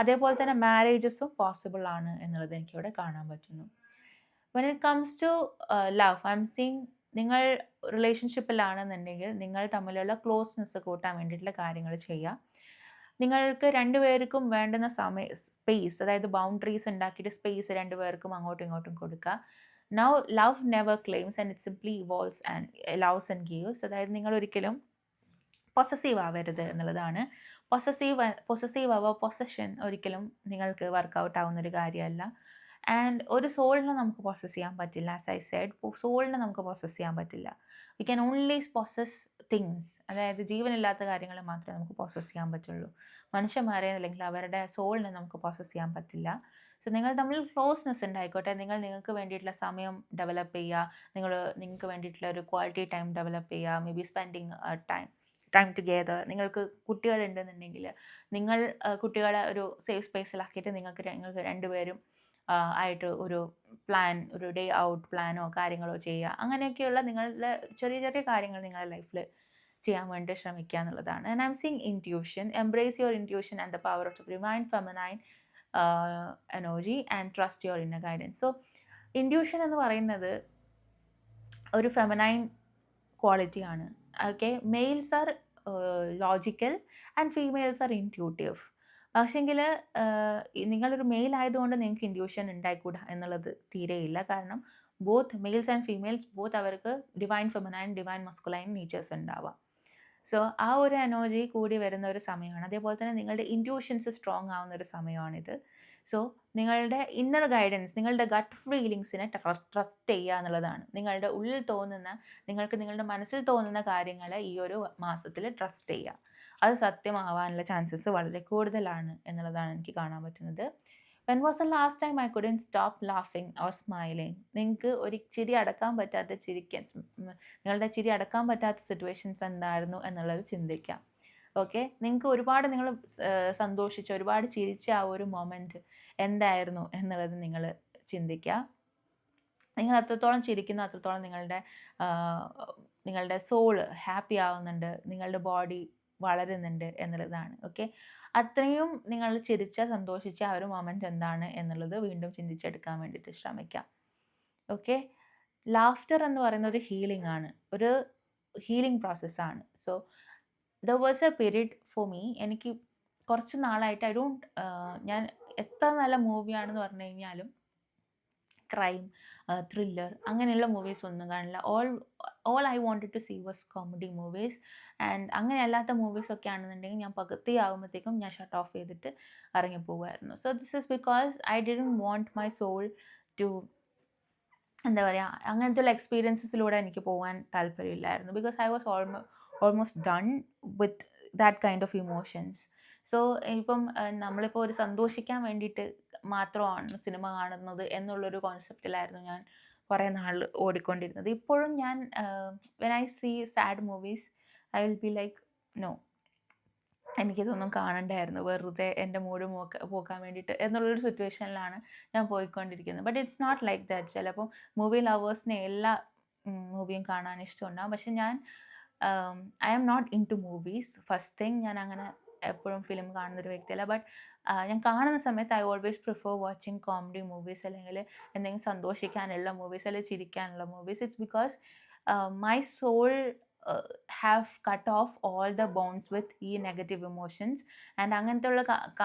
അതേപോലെ തന്നെ മാരേജസും പോസിബിൾ ആണ് എന്നുള്ളത് എനിക്കിവിടെ കാണാൻ പറ്റുന്നു. When it comes to love, I'm seeing നിങ്ങൾ റിലേഷൻഷിപ്പിലാണെന്നുണ്ടെങ്കിൽ നിങ്ങൾ തമ്മിലുള്ള ക്ലോസ്നെസ് കൂട്ടാൻ വേണ്ടിയിട്ടുള്ള കാര്യങ്ങൾ ചെയ്യുക. നിങ്ങൾക്ക് രണ്ടുപേർക്കും വേണ്ടുന്ന സ്പേസ്, അതായത് ബൗണ്ടറീസ് ഉണ്ടാക്കിയിട്ട് സ്പേസ് രണ്ടുപേർക്കും അങ്ങോട്ടും ഇങ്ങോട്ടും കൊടുക്കുക. Now love never claims and it simply evolves and loves and gives. അതായത് നിങ്ങൾ ഒരിക്കലും പൊസസീവ് ആവരുത് എന്നുള്ളതാണ്. പൊസഷൻ ഒരിക്കലും നിങ്ങൾക്ക് വർക്കൗട്ട് ആവുന്നൊരു കാര്യമല്ല. ആൻഡ് ഒരു സോളിനെ നമുക്ക് പൊസസ് ചെയ്യാൻ പറ്റില്ല. ആസ് ഐ സെഡ്, സോളിനെ നമുക്ക് പൊസസ് ചെയ്യാൻ പറ്റില്ല. We can only possess things, അതായത് ജീവനില്ലാത്ത കാര്യങ്ങൾ മാത്രമേ നമുക്ക് പ്രോസസ്സ് ചെയ്യാൻ പറ്റുള്ളൂ. മനുഷ്യന്മാരെ അല്ലെങ്കിൽ അവരുടെ സോളിനെ നമുക്ക് പ്രോസസ്സ് ചെയ്യാൻ പറ്റില്ല. സോ നിങ്ങൾ തമ്മിൽ ക്ലോസ്നെസ് ഉണ്ടായിക്കോട്ടെ, നിങ്ങൾക്ക് വേണ്ടിയിട്ടുള്ള സമയം ഡെവലപ്പ് ചെയ്യുക, നിങ്ങൾക്ക് വേണ്ടിയിട്ടുള്ള ഒരു ക്വാളിറ്റി ടൈം ഡെവലപ്പ് ചെയ്യുക, may be spending time together. നിങ്ങൾക്ക് കുട്ടികളുണ്ടെന്നുണ്ടെങ്കിൽ നിങ്ങൾ കുട്ടികളെ ഒരു സേഫ് സ്പേസിലാക്കിയിട്ട് നിങ്ങൾക്ക് രണ്ടുപേരും ആയിട്ട് ഒരു പ്ലാൻ, ഒരു ഡേ ഔട്ട് പ്ലാനോ കാര്യങ്ങളോ ചെയ്യുക. അങ്ങനെയൊക്കെയുള്ള നിങ്ങളുടെ ചെറിയ ചെറിയ കാര്യങ്ങൾ നിങ്ങളുടെ ലൈഫിൽ ചെയ്യാൻ വേണ്ടി ശ്രമിക്കുക എന്നുള്ളതാണ്. And I'm seeing intuition. Embrace your intuition and the power of the divine feminine energy and trust your inner guidance. So intuition എന്ന് പറയുന്നത് ഒരു ഫെമിനൈൻ ക്വാളിറ്റിയാണ്. Okay, males are logical and females are intuitive. പക്ഷേങ്കിൽ നിങ്ങളൊരു mail ആയതുകൊണ്ട് നിങ്ങൾക്ക് intuition ഉണ്ടായിക്കൂടാ എന്നുള്ളത് തീരെയില്ല. കാരണം both males and females both അവർക്ക് divine feminine, divine masculine natures ഉണ്ടാവാം. സോ ആ ഒരു എനർജി കൂടി വരുന്ന ഒരു സമയമാണ്. അതേപോലെ തന്നെ നിങ്ങളുടെ ഇൻറ്റ്യൂഷൻസ് സ്ട്രോങ് ആവുന്ന ഒരു സമയമാണിത്. സോ നിങ്ങളുടെ ഇന്നർ ഗൈഡൻസ്, നിങ്ങളുടെ ഗട്ട് ഫീലിങ്സിനെ ട്രസ്റ്റ് ചെയ്യുക എന്നുള്ളതാണ്. നിങ്ങളുടെ ഉള്ളിൽ തോന്നുന്ന, നിങ്ങൾക്ക് നിങ്ങളുടെ മനസ്സിൽ തോന്നുന്ന കാര്യങ്ങളെ ഈ ഒരു മാസത്തിൽ ട്രസ്റ്റ് ചെയ്യുക. അത് സത്യമാവാനുള്ള ചാൻസസ് വളരെ കൂടുതലാണ് എന്നുള്ളതാണ് എനിക്ക് കാണാൻ പറ്റുന്നത്. When was the last time I couldn't stop ലാഫിങ് ഓർ സ്മൈലിങ്. നിങ്ങൾക്ക് ഒരു ചിരി അടക്കാൻ പറ്റാത്ത നിങ്ങളുടെ ചിരി അടക്കാൻ പറ്റാത്ത സിറ്റുവേഷൻസ് എന്തായിരുന്നു എന്നുള്ളത് ചിന്തിക്കാം. ഓക്കെ, നിങ്ങൾക്ക് ഒരുപാട് നിങ്ങൾ സന്തോഷിച്ച, ഒരുപാട് ചിരിച്ച ആ ഒരു മൊമെൻറ്റ് എന്തായിരുന്നു എന്നുള്ളത് നിങ്ങൾ ചിന്തിക്കുക. നിങ്ങൾ എത്രത്തോളം ചിരിക്കുന്നു അത്രത്തോളം നിങ്ങളുടെ സോള് ഹാപ്പി ആവുന്നുണ്ട്, നിങ്ങളുടെ ബോഡി വളരുന്നുണ്ട് എന്നുള്ളതാണ്. ഓക്കെ, അത്രയും നിങ്ങൾ ചിരിച്ച സന്തോഷിച്ച ആ ഒരു മൊമെൻ്റ് എന്താണ് എന്നുള്ളത് വീണ്ടും ചിന്തിച്ചെടുക്കാൻ വേണ്ടിയിട്ട് ശ്രമിക്കാം. ഓക്കെ, ലാഫ്റ്റർ എന്ന് പറയുന്ന ഒരു ഹീലിംഗ് ആണ്, ഒരു ഹീലിംഗ് പ്രോസസ്സാണ്. So the was A period for me, എനിക്ക് കുറച്ച് നാളായിട്ട് ഞാൻ എത്ര നല്ല മൂവിയാണെന്ന് പറഞ്ഞു കഴിഞ്ഞാലും ക്രൈം, ത്രില്ലർ അങ്ങനെയുള്ള മൂവീസ് ഒന്നും കാണില്ല. All I wanted to see was comedy movies. And അങ്ങനെ അല്ലാത്ത മൂവീസൊക്കെ ആണെന്നുണ്ടെങ്കിൽ ഞാൻ പകുതി ആകുമ്പോഴത്തേക്കും ഞാൻ ഷട്ട് ഓഫ് ചെയ്തിട്ട് ഇറങ്ങിപ്പോകുമായിരുന്നു. So this is because I didn't want my soul to, എന്താ പറയുക, അങ്ങനത്തെ ഉള്ള എക്സ്പീരിയൻസസിലൂടെ എനിക്ക് പോകാൻ താല്പര്യമില്ലായിരുന്നു. Because I was almost done with that kind of emotions. So ഇപ്പം നമ്മളിപ്പോൾ ഒരു സന്തോഷിക്കാൻ വേണ്ടിയിട്ട് മാത്രമാണ് സിനിമ കാണുന്നത് എന്നുള്ളൊരു കോൺസെപ്റ്റിലായിരുന്നു ഞാൻ കുറേ നാൾ ഓടിക്കൊണ്ടിരുന്നത്. ഇപ്പോഴും ഞാൻ when I see sad movies I will be like no, എനിക്കിതൊന്നും കാണണ്ടായിരുന്നു, വെറുതെ എൻ്റെ മൂഡ് പോക്കാൻ വേണ്ടിയിട്ട് എന്നുള്ളൊരു സിറ്റുവേഷനിലാണ് ഞാൻ പോയിക്കൊണ്ടിരിക്കുന്നത്. But it's not like that. ചിലപ്പം മൂവി ലവേഴ്സിനെ എല്ലാ മൂവിയും കാണാൻ ഇഷ്ടമുണ്ടാകും. പക്ഷെ ഞാൻ I am not into movies. First thing, ഞാൻ അങ്ങനെ എപ്പോഴും ഫിലിം കാണുന്നൊരു വ്യക്തിയല്ല. ബട്ട് ഞാൻ കാണുന്ന സമയത്ത് I always prefer watching comedy movies, അല്ലെങ്കിൽ എന്തെങ്കിലും സന്തോഷിക്കാനുള്ള മൂവീസ്, അല്ലെങ്കിൽ ചിരിക്കാനുള്ള movies. It's because my soul have cut off all the bonds with ഈ നെഗറ്റീവ് ഇമോഷൻസ്. ആൻഡ് അങ്ങനത്തെ ഉള്ള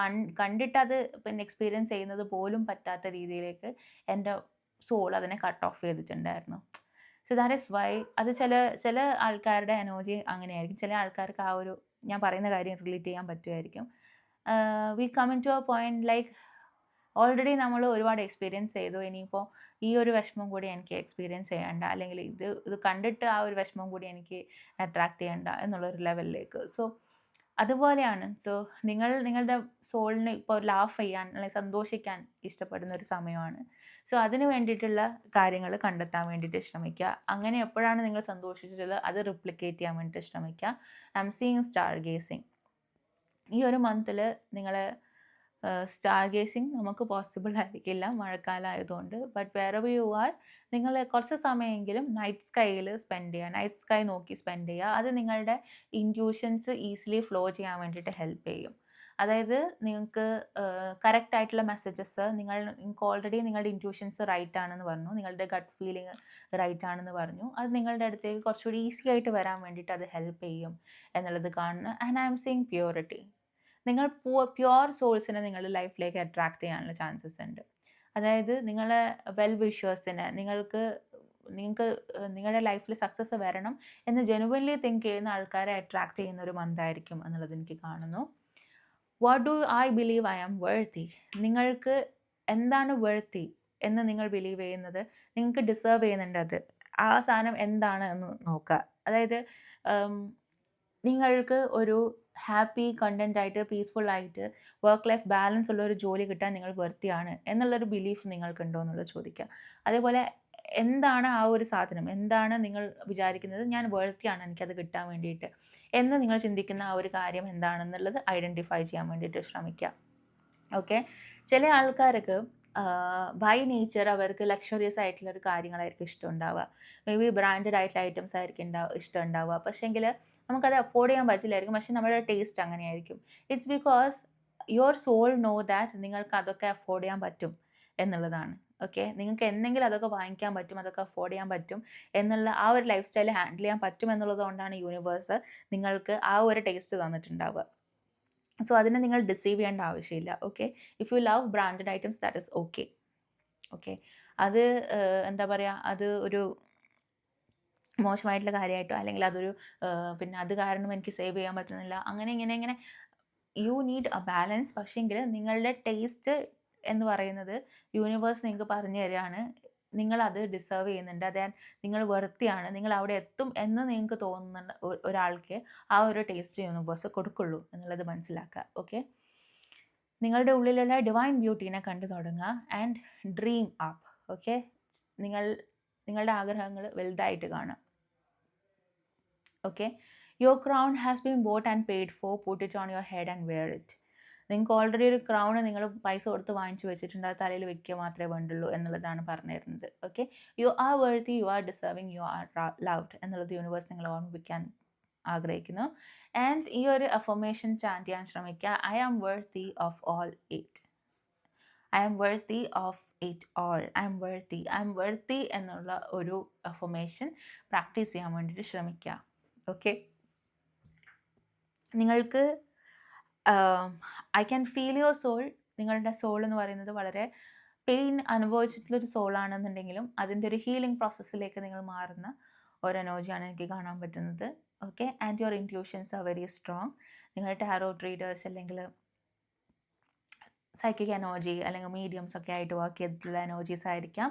കണ്ടിട്ടത് പിന്നെ എക്സ്പീരിയൻസ് ചെയ്യുന്നത് പോലും പറ്റാത്ത രീതിയിലേക്ക് എൻ്റെ സോൾ അതിനെ കട്ട് ഓഫ് ചെയ്തിട്ടുണ്ടായിരുന്നു. സോ ദാറ്റ് ഈസ് വൈ അത് ചില ആൾക്കാരുടെ എനർജി അങ്ങനെയായിരിക്കും. ചില ആൾക്കാർക്ക് ആ ഒരു ഞാൻ പറയുന്ന കാര്യം റിലേറ്റ് ചെയ്യാൻ പറ്റുമായിരിക്കും. We come into a point like already നമ്മൾ ഒരുപാട് എക്സ്പീരിയൻസ് ചെയ്തു, ഇനിയിപ്പോൾ ഈ ഒരു വിഷമം കൂടി എനിക്ക് എക്സ്പീരിയൻസ് ചെയ്യേണ്ട, അല്ലെങ്കിൽ ഇത് കണ്ടിട്ട് ആ ഒരു വിഷമം കൂടി എനിക്ക് അട്രാക്റ്റ് ചെയ്യേണ്ട എന്നുള്ളൊരു ലെവലിലേക്ക്. സോ അതുപോലെയാണ്. സോ നിങ്ങളുടെ സോളിന് ഇപ്പോൾ ലാഫ് ചെയ്യാൻ അല്ലെങ്കിൽ സന്തോഷിക്കാൻ ഇഷ്ടപ്പെടുന്ന ഒരു സമയമാണ്. സോ അതിന് വേണ്ടിയിട്ടുള്ള കാര്യങ്ങൾ കണ്ടെത്താൻ വേണ്ടിയിട്ട് ശ്രമിക്കുക. അങ്ങനെ എപ്പോഴാണ് നിങ്ങൾ സന്തോഷിച്ചിട്ടുള്ളത് അത് റിപ്ലിക്കേറ്റ് ചെയ്യാൻ വേണ്ടിയിട്ട് ശ്രമിക്കുക. I am seeing star gazing. ഈ ഒരു മന്തിൽ നിങ്ങൾ സ്റ്റാർ ഗേസിങ് നമുക്ക് പോസിബിൾ ആയിരിക്കില്ല മഴക്കാലം ആയതുകൊണ്ട്. ബട്ട് വേറെവർ യു ആർ, നിങ്ങൾ കുറച്ച് സമയമെങ്കിലും നൈറ്റ് സ്കൈയിൽ സ്പെൻഡ് ചെയ്യുക, നൈറ്റ് സ്കൈ നോക്കി സ്പെൻഡ് ചെയ്യുക. അത് നിങ്ങളുടെ ഇൻറ്റ്യൂഷൻസ് ഈസിലി ഫ്ലോ ചെയ്യാൻ വേണ്ടിയിട്ട് ഹെൽപ്പ് ചെയ്യും. അതായത് നിങ്ങൾക്ക് കറക്റ്റ് ആയിട്ടുള്ള മെസ്സേജസ് നിങ്ങൾക്ക് ഓൾറെഡി നിങ്ങളുടെ ഇൻറ്റ്യൂഷൻസ് റൈറ്റ് ആണെന്ന് പറഞ്ഞു, നിങ്ങളുടെ ഗട്ട് ഫീലിംഗ് റൈറ്റ് ആണെന്ന് പറഞ്ഞു, അത് നിങ്ങളുടെ അടുത്തേക്ക് കുറച്ചുകൂടി ഈസി ആയിട്ട് വരാൻ വേണ്ടിയിട്ട് അത് ഹെൽപ്പ് ചെയ്യും എന്നുള്ളത് കാണുന്നു. And I'm seeing purity. നിങ്ങൾ പ്യുവർ സോൾസിനെ നിങ്ങളുടെ ലൈഫിലേക്ക് അട്രാക്റ്റ് ചെയ്യാനുള്ള ചാൻസസ് ഉണ്ട്. അതായത് നിങ്ങളെ വെൽ വിഷേഴ്സിനെ, നിങ്ങൾക്ക് നിങ്ങളുടെ ലൈഫിൽ സക്സസ് വരണം എന്ന് ജെനുവൻലി തിങ്ക് ചെയ്യുന്ന ആൾക്കാരെ അട്രാക്റ്റ് ചെയ്യുന്ന ഒരു മന്തായിരിക്കും എന്നുള്ളത് എനിക്ക് കാണുന്നു. What do I believe I am worthy? നിങ്ങൾക്ക് എന്താണ് വേർത്തി എന്ന് നിങ്ങൾ ബിലീവ് ചെയ്യുന്നത്, നിങ്ങൾക്ക് ഡിസേർവ് ചെയ്യുന്നുണ്ട് അത്, ആ സാധനം എന്താണ് എന്ന് നോക്കുക. അതായത് നിങ്ങൾക്ക് ഒരു ഹാപ്പി കണ്ടൻ്റായിട്ട് പീസ്ഫുള്ളായിട്ട് വർക്ക് ലൈഫ് ബാലൻസ് ഉള്ള ഒരു ജോലി കിട്ടാൻ നിങ്ങൾ വർത്തിയാണ് എന്നുള്ളൊരു ബിലീഫ് നിങ്ങൾക്കുണ്ടോ എന്നുള്ളത് ചോദിക്കുക. അതേപോലെ എന്താണ് ആ ഒരു സാധനം, എന്താണ് നിങ്ങൾ വിചാരിക്കുന്നത് ഞാൻ വർത്തിയാണ് എനിക്കത് കിട്ടാൻ വേണ്ടിയിട്ട് എന്ന് നിങ്ങൾ ചിന്തിക്കുന്ന ആ ഒരു കാര്യം എന്താണെന്നുള്ളത് ഐഡൻറ്റിഫൈ ചെയ്യാൻ വേണ്ടിയിട്ട് ശ്രമിക്കുക. ഓക്കെ, ചില ആൾക്കാർക്ക് ബൈ നേച്ചർ അവർക്ക് ലക്ഷറിയസ് ആയിട്ടുള്ള ഒരു കാര്യങ്ങളായിരിക്കും ഇഷ്ടമുണ്ടാവുക. മേ ബി ബ്രാൻഡഡ് ആയിട്ടുള്ള ഐറ്റംസ് ആയിരിക്കും ഇഷ്ടം ഉണ്ടാവുക. പക്ഷേങ്കിൽ നമുക്കത് അഫോർഡ് ചെയ്യാൻ പറ്റില്ലായിരിക്കും. പക്ഷേ നമ്മുടെ ടേസ്റ്റ് അങ്ങനെയായിരിക്കും. It's because your soul know that നിങ്ങൾക്ക് അതൊക്കെ അഫോർഡ് ചെയ്യാൻ പറ്റും എന്നുള്ളതാണ്. ഓക്കെ, നിങ്ങൾക്ക് എന്തെങ്കിലും അതൊക്കെ വാങ്ങിക്കാൻ പറ്റും, അതൊക്കെ അഫോർഡ് ചെയ്യാൻ പറ്റും എന്നുള്ള ആ ഒരു ലൈഫ് സ്റ്റൈൽ ഹാൻഡിൽ ചെയ്യാൻ പറ്റും എന്നുള്ളത് കൊണ്ടാണ് യൂണിവേഴ്സ് നിങ്ങൾക്ക് ആ ഒരു ടേസ്റ്റ് തന്നിട്ടുണ്ടാവുക. സോ അതിനെ നിങ്ങൾ ഡിസീവ് ചെയ്യേണ്ട ആവശ്യമില്ല. Okay, if you love branded items that is okay. Okay, അത് എന്താ പറയുക, അത് ഒരു മോശമായിട്ടുള്ള കാര്യമായിട്ടോ അല്ലെങ്കിൽ അതൊരു പിന്നെ അത് കാരണം എനിക്ക് സേവ് ചെയ്യാൻ പറ്റുന്നില്ല അങ്ങനെ ഇങ്ങനെ യു നീഡ് എ ബാലൻസ്. പക്ഷേങ്കിൽ നിങ്ങളുടെ ടേസ്റ്റ് എന്ന് പറയുന്നത് യൂണിവേഴ്സ് നിങ്ങൾക്ക് പറഞ്ഞു തരികയാണ്, നിങ്ങളത് ഡിസേർവ് ചെയ്യുന്നുണ്ട്, അത് നിങ്ങൾ വെറുതെയാണ്, നിങ്ങൾ അവിടെ എത്തും എന്ന് നിങ്ങൾക്ക് തോന്നുന്ന ഒരാൾക്ക് ആ ഒരു ടേസ്റ്റ് യൂണിവേഴ്സ് കൊടുക്കുള്ളൂ എന്നുള്ളത് മനസ്സിലാക്കുക. ഓക്കെ, നിങ്ങളുടെ ഡിവൈൻ ബ്യൂട്ടീനെ കണ്ടു തുടങ്ങുക ആൻഡ് ഡ്രീം അപ്പ്. ഓക്കെ, നിങ്ങളുടെ ആഗ്രഹങ്ങൾ വലുതായിട്ട് കാണുക. Okay, your crown has been bought and paid for, put it on your head and wear it. നിങ്ങൾക്ക് ഓൾറെഡി ഒരു ക്രൗണ് നിങ്ങൾ പൈസ കൊടുത്ത് വാങ്ങിച്ചു വെച്ചിട്ടുണ്ട്, അത് തലയിൽ വെക്കുക മാത്രമേ വേണ്ടുള്ളൂ എന്നുള്ളതാണ് പറഞ്ഞു തരുന്നത്. Okay, you are worthy, you are deserving, you are loved എന്നുള്ളത് യൂണിവേഴ്സ് നിങ്ങളെ ഓർമ്മിപ്പിക്കാൻ ആഗ്രഹിക്കുന്നു. ആൻഡ് ഈ ഒരു അഫർമേഷൻ ചാൻറ്റ് ചെയ്യാൻ ശ്രമിക്കുക. I am worthy of all it. I am worthy of it all. I am worthy എന്നുള്ള ഒരു അഫർമേഷൻ പ്രാക്ടീസ് ചെയ്യാൻ വേണ്ടിയിട്ട് ശ്രമിക്കുക. ഓക്കെ, നിങ്ങൾക്ക് I can feel your soul. നിങ്ങളുടെ സോൾ എന്ന് പറയുന്നത് വളരെ പെയിൻ അനുഭവിച്ചിട്ടുള്ളൊരു സോളാണെന്നുണ്ടെങ്കിലും അതിൻ്റെ ഒരു ഹീലിംഗ് പ്രോസസ്സിലേക്ക് നിങ്ങൾ മാറുന്ന ഒരു എനർജിയാണ് എനിക്ക് കാണാൻ പറ്റുന്നത്. Okay, and your intuitions are very strong. നിങ്ങൾ ടാരോട്ട് റീഡേഴ്സ് അല്ലെങ്കിൽ സൈക്കിക് എനർജി അല്ലെങ്കിൽ മീഡിയംസ് ഒക്കെ ആയിട്ട് വർക്ക് ചെയ്തിട്ടുള്ള എനർജീസ് ആയിരിക്കാം.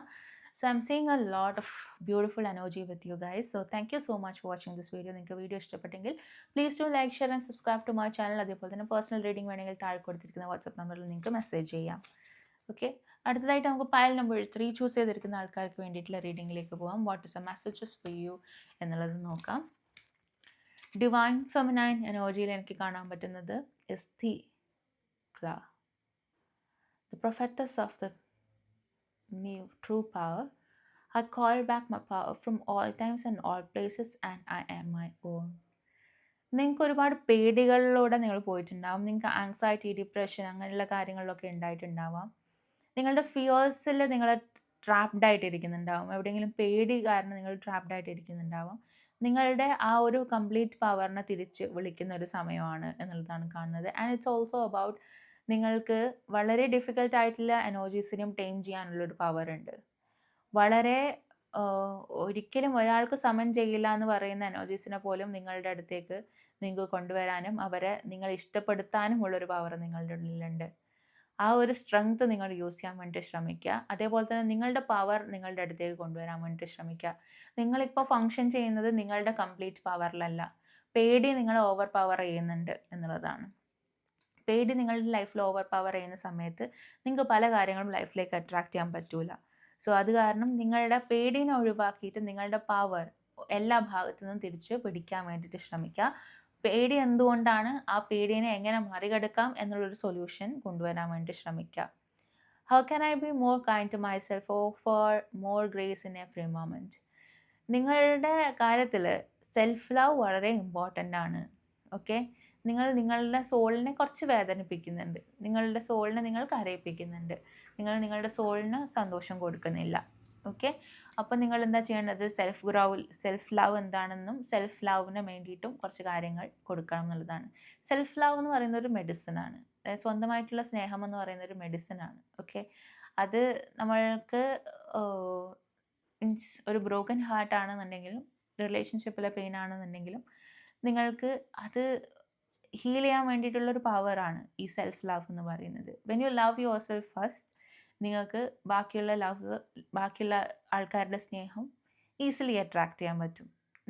So I'm seeing a lot of beautiful energy with you guys. So thank you so much for watching this video. നിങ്ങൾക്ക് video ഇഷ്ടപ്പെട്ടെങ്കിൽ please do like, share and subscribe to my channel. അതേപോലെ തന്നെ personal reading വേണമെങ്കിൽ താഴെ കൊടുത്തിരിക്കുന്ന WhatsApp നമ്പറിൽ നിങ്ങൾക്ക് message ചെയ്യാം. ഓക്കെ, അടുത്തതായിട്ട് നമുക്ക് പൈൽ നമ്പർ 3 ചൂസ് ചെയ്തിരിക്കുന്ന ആൾക്കാർക്ക് വേണ്ടിയിട്ടുള്ള റീഡിങ്ങിലേക്ക് പോകാം. What is A messages for you എന്നുള്ളത് നോക്കാം. ഡിവൈൻ ഫെമിനൈൻ എനർജിയിൽ എനിക്ക് കാണാൻ പറ്റുന്നത് എസ്തിക്ല, the prophetess of the new true power. I call back my power from all times and all places and I am my own. നിങ്ങൾക്ക് ഒരുപാട് പേടികളിലൂടെ നിങ്ങൾ പോയിട്ടുണ്ടാവും. നിങ്ങൾക്ക് ആങ്സൈറ്റി, ഡിപ്രഷൻ അങ്ങനെയുള്ള കാര്യങ്ങളിലൊക്കെ ഉണ്ടായിട്ടുണ്ടാവാം. നിങ്ങളുടെ ഫിയേഴ്സിൽ നിങ്ങൾ ട്രാപ്ഡ് ആയിട്ടിരിക്കുന്നുണ്ടാവും. എവിടെയെങ്കിലും പേടി കാരണം നിങ്ങൾ ട്രാപ്ഡ് ആയിട്ടിരിക്കുന്നുണ്ടാവാം. നിങ്ങളുടെ ആ ഒരു കംപ്ലീറ്റ് പവറിനെ തിരിച്ച് വിളിക്കുന്ന ഒരു സമയമാണ് എന്നുള്ളതാണ് കാണുന്നത്. ആൻഡ് ഇറ്റ്സ് ഓൾസോ അബൌട്ട് നിങ്ങൾക്ക് വളരെ ഡിഫിക്കൽട്ട് ആയിട്ടുള്ള എനർജീസിനും ടൈം ചെയ്യാനുള്ളൊരു പവർ ഉണ്ട്. വളരെ ഒരിക്കലും ഒരാൾക്ക് സമൻ ചെയ്യില്ല എന്ന് പറയുന്ന എനർജീസിനെ പോലും നിങ്ങളുടെ അടുത്തേക്ക് നിങ്ങൾക്ക് കൊണ്ടുവരാനും അവരെ നിങ്ങൾ ഇഷ്ടപ്പെടുത്താനും ഉള്ളൊരു പവർ നിങ്ങളുടെ ഉള്ളിലുണ്ട്. ആ ഒരു സ്ട്രെങ്ത് നിങ്ങൾ യൂസ് ചെയ്യാൻ വേണ്ടി ശ്രമിക്കുക. അതേപോലെ തന്നെ നിങ്ങളുടെ പവർ നിങ്ങളുടെ അടുത്തേക്ക് കൊണ്ടുവരാൻ വേണ്ടി ശ്രമിക്കുക. നിങ്ങളിപ്പോൾ ഫങ്ഷൻ ചെയ്യുന്നത് നിങ്ങളുടെ കംപ്ലീറ്റ് പവറിലല്ല. പേടി നിങ്ങൾ ഓവർ പവർ ചെയ്യുന്നുണ്ട് എന്നുള്ളതാണ്. പേടി നിങ്ങളുടെ ലൈഫിൽ ഓവർ പവർ ചെയ്യുന്ന സമയത്ത് നിങ്ങൾക്ക് പല കാര്യങ്ങളും ലൈഫിലേക്ക് അട്രാക്റ്റ് ചെയ്യാൻ പറ്റൂല. സോ അത് കാരണം നിങ്ങളുടെ പേടിനെ ഒഴിവാക്കിയിട്ട് നിങ്ങളുടെ പവർ എല്ലാ ഭാഗത്തു നിന്നും തിരിച്ച് പിടിക്കാൻ വേണ്ടിയിട്ട് ശ്രമിക്കുക. പേടി എന്തുകൊണ്ടാണ്, ആ പേടിയെ എങ്ങനെ മറികടക്കാം എന്നുള്ളൊരു സൊല്യൂഷൻ കൊണ്ടുവരാൻ വേണ്ടി ശ്രമിക്കുക. How can I be more kind to myself for more grace in every moment. നിങ്ങളുടെ കാര്യത്തിൽ സെൽഫ് ലവ് വളരെ ഇമ്പോർട്ടൻ്റ് ആണ്. ഓക്കെ, നിങ്ങൾ നിങ്ങളുടെ സോളിനെ കുറച്ച് വേദനിപ്പിക്കുന്നുണ്ട്. നിങ്ങളുടെ സോളിനെ നിങ്ങൾ കരയിപ്പിക്കുന്നുണ്ട്. നിങ്ങൾ നിങ്ങളുടെ സോളിന് സന്തോഷം കൊടുക്കുന്നില്ല. ഓക്കെ, അപ്പോൾ നിങ്ങൾ എന്താ ചെയ്യേണ്ടത്? സെൽഫ് ലവ് എന്താണെന്നും സെൽഫ് ലവിന് വേണ്ടിയിട്ടും കുറച്ച് കാര്യങ്ങൾ കൊടുക്കണം എന്നുള്ളതാണ്. സെൽഫ് ലവ് എന്ന് പറയുന്ന ഒരു മെഡിസിനാണ്. അതായത് സ്വന്തമായിട്ടുള്ള സ്നേഹം എന്ന് പറയുന്ന ഒരു മെഡിസിനാണ്. ഓക്കെ, അത് നമ്മൾക്ക് മീൻസ് ഒരു ബ്രോക്കൺ ഹാർട്ട് ആണെന്നുണ്ടെങ്കിലും റിലേഷൻഷിപ്പിലെ പെയിൻ ആണെന്നുണ്ടെങ്കിലും നിങ്ങൾക്ക് അത് ഹീൽ ചെയ്യാൻ വേണ്ടിയിട്ടുള്ളൊരു പവറാണ് ഈ സെൽഫ് ലവ് എന്ന് പറയുന്നത്. When you love your self first, നിങ്ങൾക്ക് ബാക്കിയുള്ള ആൾക്കാരുടെ സ്നേഹം ഈസിലി അട്രാക്റ്റ് ചെയ്യാൻ പറ്റും.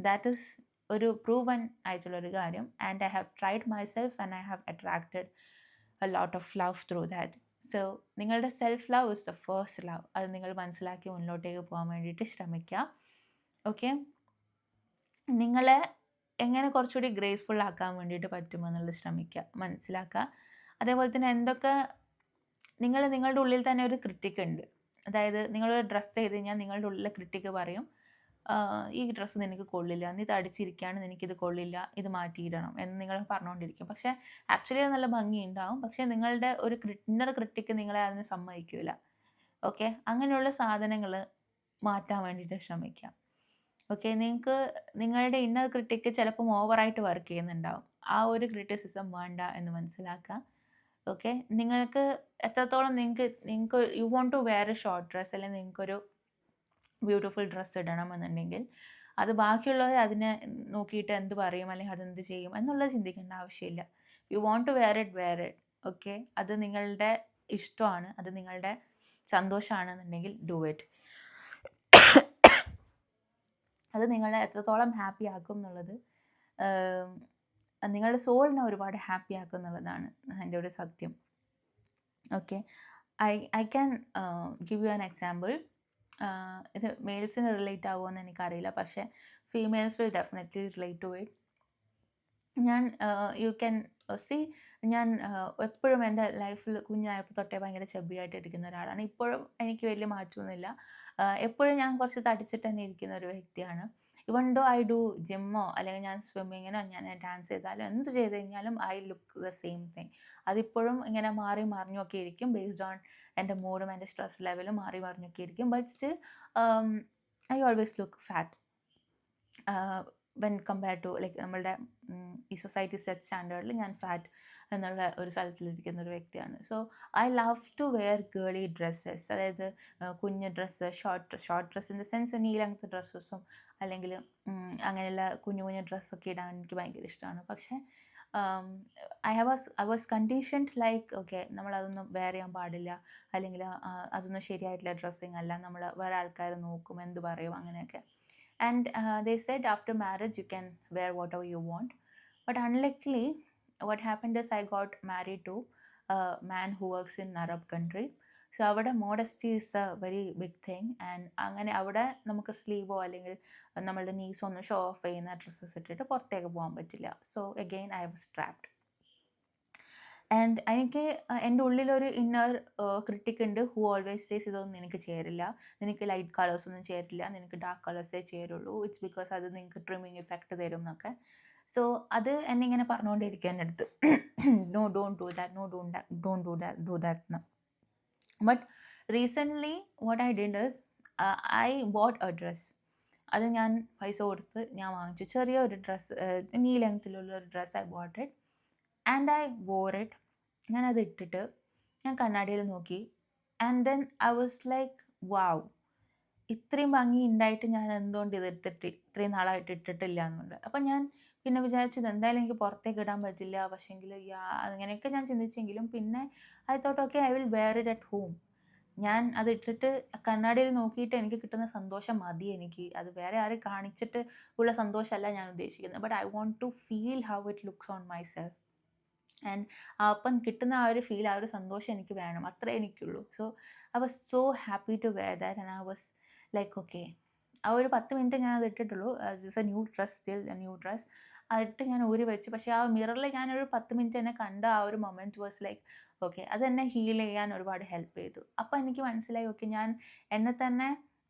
ദാറ്റ് ഈസ് ഒരു പ്രൂവൻ ആയിട്ടുള്ളൊരു കാര്യം. And I have tried my self and I have attracted a lot of love through that. So നിങ്ങളുടെ self love is the first love. അത് നിങ്ങൾ മനസ്സിലാക്കി മുന്നോട്ടേക്ക് പോകാൻ വേണ്ടിയിട്ട് ശ്രമിക്കുക. ഓക്കെ, നിങ്ങളെ എങ്ങനെ കുറച്ചുകൂടി ഗ്രേസ്ഫുൾ ആക്കാൻ വേണ്ടിയിട്ട് പറ്റുമെന്നുള്ളത് ശ്രമിക്കുക, മനസ്സിലാക്കുക. അതേപോലെ തന്നെ എന്തൊക്കെ നിങ്ങളുടെ ഉള്ളിൽ തന്നെ ഒരു ക്രിട്ടിക് ഉണ്ട്. അതായത് നിങ്ങളൊരു ഡ്രസ്സ് ചെയ്ത് കഴിഞ്ഞാൽ നിങ്ങളുടെ ഉള്ളിലെ ക്രിട്ടിക് പറയും, ഈ ഡ്രസ്സ് നിനക്ക് കൊള്ളില്ല, നീ തടിച്ചിരിക്കുകയാണ്, നിനക്കിത് കൊള്ളില്ല, ഇത് മാറ്റിയിടണം എന്ന് നിങ്ങൾ പറഞ്ഞുകൊണ്ടിരിക്കും. പക്ഷേ ആക്ച്വലി അത് നല്ല ഭംഗി ഉണ്ടാവും. പക്ഷേ നിങ്ങളുടെ ഒരു ഇന്നർ ക്രിട്ടിക് നിങ്ങളെ അതിന് സമ്മതിക്കില്ല. ഓക്കെ, അങ്ങനെയുള്ള സാധനങ്ങൾ മാറ്റാൻ വേണ്ടിയിട്ട് ശ്രമിക്കാം. ഓക്കെ, നിങ്ങൾക്ക് നിങ്ങളുടെ ഇന്നർ ക്രിട്ടിക്ക് ചിലപ്പം ഓവറായിട്ട് വർക്ക് ചെയ്യുന്നുണ്ടാവും. ആ ഒരു ക്രിറ്റിസിസം വേണ്ട എന്ന് മനസ്സിലാക്കുക. ഓക്കെ, നിങ്ങൾക്ക് എത്രത്തോളം നിങ്ങൾക്ക് you want to wear a short dress അല്ലെങ്കിൽ നിങ്ങൾക്കൊരു ബ്യൂട്ടിഫുൾ ഡ്രസ്സ് ഇടണമെന്നുണ്ടെങ്കിൽ അത് ബാക്കിയുള്ളവർ അതിനെ നോക്കിയിട്ട് എന്ത് പറയും അല്ലെങ്കിൽ അതെന്ത് ചെയ്യും എന്നുള്ളത് ചിന്തിക്കേണ്ട ആവശ്യമില്ല. You want to wear it. Okay, അത് നിങ്ങളുടെ ഇഷ്ടമാണ്, അത് നിങ്ങളുടെ സന്തോഷമാണെന്നുണ്ടെങ്കിൽ ഡു ഇറ്റ്. അത് നിങ്ങളെ എത്രത്തോളം ഹാപ്പി ആക്കും എന്നുള്ളത്, നിങ്ങളുടെ സോളിനെ ഒരുപാട് ഹാപ്പി ആക്കും എന്നുള്ളതാണ് എൻ്റെ ഒരു സത്യം. Okay, I can give you an example. ഇത് മെയിൽസിന് റിലേറ്റ് ആവുമെന്ന് എനിക്കറിയില്ല, പക്ഷേ females will definitely relate to it. You can see, ഞാൻ എപ്പോഴും എൻ്റെ ലൈഫിൽ കുഞ്ഞായപ്പോൾ തൊട്ടേ ഭയങ്കര ചെബിയായിട്ടിരിക്കുന്ന ഒരാളാണ്. ഇപ്പോഴും എനിക്ക് വലിയ മാറ്റമൊന്നുമില്ല. എപ്പോഴും ഞാൻ കുറച്ച് തടിച്ചിട്ട് തന്നെ ഇരിക്കുന്ന ഒരു വ്യക്തിയാണ്. ഇവൺ ദോ ഐ ഡു ജിമ്മോ അല്ലെങ്കിൽ ഞാൻ സ്വിമ്മിങ്ങിനോ ഞാൻ ഡാൻസ് ചെയ്താലും എന്ത് ചെയ്ത് കഴിഞ്ഞാലും I look the same thing. അതിപ്പോഴും ഇങ്ങനെ മാറി മറിഞ്ഞൊക്കെ ഇരിക്കും, ബേസ്ഡ് ഓൺ എൻ്റെ മൂഡും എൻ്റെ സ്ട്രെസ് ലെവലും മാറി മറിഞ്ഞൊക്കെ ഇരിക്കും. But still I always look fat when compare to like നമ്മളുടെ ഈ സൊസൈറ്റി സെറ്റ് സ്റ്റാൻഡേർഡിൽ ഞാൻ ഫാറ്റ് എന്നുള്ള ഒരു സ്ഥലത്തിലിരിക്കുന്ന ഒരു വ്യക്തിയാണ്. So I love to wear girly dresses, അതായത് കുഞ്ഞ് dress, short dress in the sense knee length ഡ്രസ്സസും അല്ലെങ്കിൽ അങ്ങനെയുള്ള കുഞ്ഞു കുഞ്ഞു ഡ്രസ്സൊക്കെ ഇടാൻ എനിക്ക് ഭയങ്കര ഇഷ്ടമാണ്. പക്ഷേ I was conditioned like okay നമ്മളതൊന്നും വെയർ ചെയ്യാൻ പാടില്ല, അല്ലെങ്കിൽ അതൊന്നും ശരിയായിട്ടുള്ള ഡ്രസ്സിങ് അല്ല, നമ്മൾ വേറെ ആൾക്കാർ നോക്കും, എന്ത് പറയും, അങ്ങനെയൊക്കെ. And they said after marriage you can wear whatever you want. But unluckily, what happened is I got married to a man who works in Arab country. So അവിടെ modesty is a very big thing. And അങ്ങനെ അവിടെ നമുക്ക് സ്ലീവോ അല്ലെങ്കിൽ നമ്മളുടെ knees ഒന്ന് show of ചെയ്യുന്ന dresses ഇട്ടിട്ട് പുറത്തേക്ക് പോകാൻ പറ്റില്ല. So again I was trapped. And എനിക്ക് എൻ്റെ ഉള്ളിലൊരു ഇന്നർ ക്രിട്ടിക് ഉണ്ട് ഹൂ ഓൾവേസ് സേസ് ഇതൊന്നും നിനക്ക് ചേരില്ല, നിനക്ക് ലൈറ്റ് കളേഴ്സ് ഒന്നും ചേരില്ല, നിനക്ക് ഡാർക്ക് കളേഴ്സേ ചേരുള്ളൂ, ഇറ്റ്സ് ബിക്കോസ് അത് നിങ്ങൾക്ക് ട്രിമ്മിങ് ഇഫക്റ്റ് തരും എന്നൊക്കെ. സോ അത് എന്നെ ഇങ്ങനെ പറഞ്ഞുകൊണ്ടിരിക്കുക എൻ്റെ അടുത്ത്, no don't do that, no don't do that എന്ന്. But recently what I did is I bought a dress. അത് ഞാൻ പൈസ കൊടുത്ത് ഞാൻ വാങ്ങിച്ചു, ചെറിയൊരു ഡ്രസ്സ്, നീ ലെങ്ത്തിലുള്ള ഒരു dress. I boat it and I war it. ഞാനത് ഇട്ടിട്ട് ഞാൻ കണ്ണാടിയിൽ നോക്കി. And then I was like wow, ഇത്രയും ഭംഗി ഉണ്ടായിട്ട് ഞാൻ എന്തുകൊണ്ട് ഇത്രയും നാളായിട്ട് ഇട്ടിട്ടില്ല എന്നുണ്ട്. അപ്പം ഞാൻ പിന്നെ വിചാരിച്ചത് എന്തായാലും എനിക്ക് പുറത്തേക്ക് ഇടാൻ പറ്റില്ല, പക്ഷേങ്കിൽ അങ്ങനെയൊക്കെ ഞാൻ ചിന്തിച്ചെങ്കിലും പിന്നെ I thought okay I will wear it at home. ഞാൻ അത് ഇട്ടിട്ട് കണ്ണാടിയിൽ നോക്കിയിട്ട് എനിക്ക് കിട്ടുന്ന സന്തോഷം മതി എനിക്ക്, അത് വേറെ ആരും കാണിച്ചിട്ട് ഉള്ള സന്തോഷമല്ല ഞാൻ ഉദ്ദേശിക്കുന്നത്. But I want to feel how it looks on my self. And അപ്പം കിട്ടുന്ന ആ ഒരു ഫീൽ, ആ ഒരു സന്തോഷം എനിക്ക് വേണം, അത്രേ എനിക്കുള്ളൂ. So I was so happy to wear that. And I was like okay, ആ ഒരു 10 മിനിറ്റ് ഞാൻ അത് ഇട്ടിട്ടുള്ളൂ. Just a new dress, still a new dress. അതിട്ട് ഞാൻ ഊരി വെച്ചു. പക്ഷേ ആ മിററിൽ ഞാനൊരു 10 മിനിറ്റ് എന്നെ കണ്ട ആ ഒരു മൊമെൻറ്റ് വാസ് ലൈക്ക് ഓക്കെ, അത് എന്നെ ഹീൽ ചെയ്യാൻ ഒരുപാട് ഹെൽപ്പ് ചെയ്തു. അപ്പോൾ എനിക്ക് മനസ്സിലായി ഓക്കെ, ഞാൻ എന്നെ തന്നെ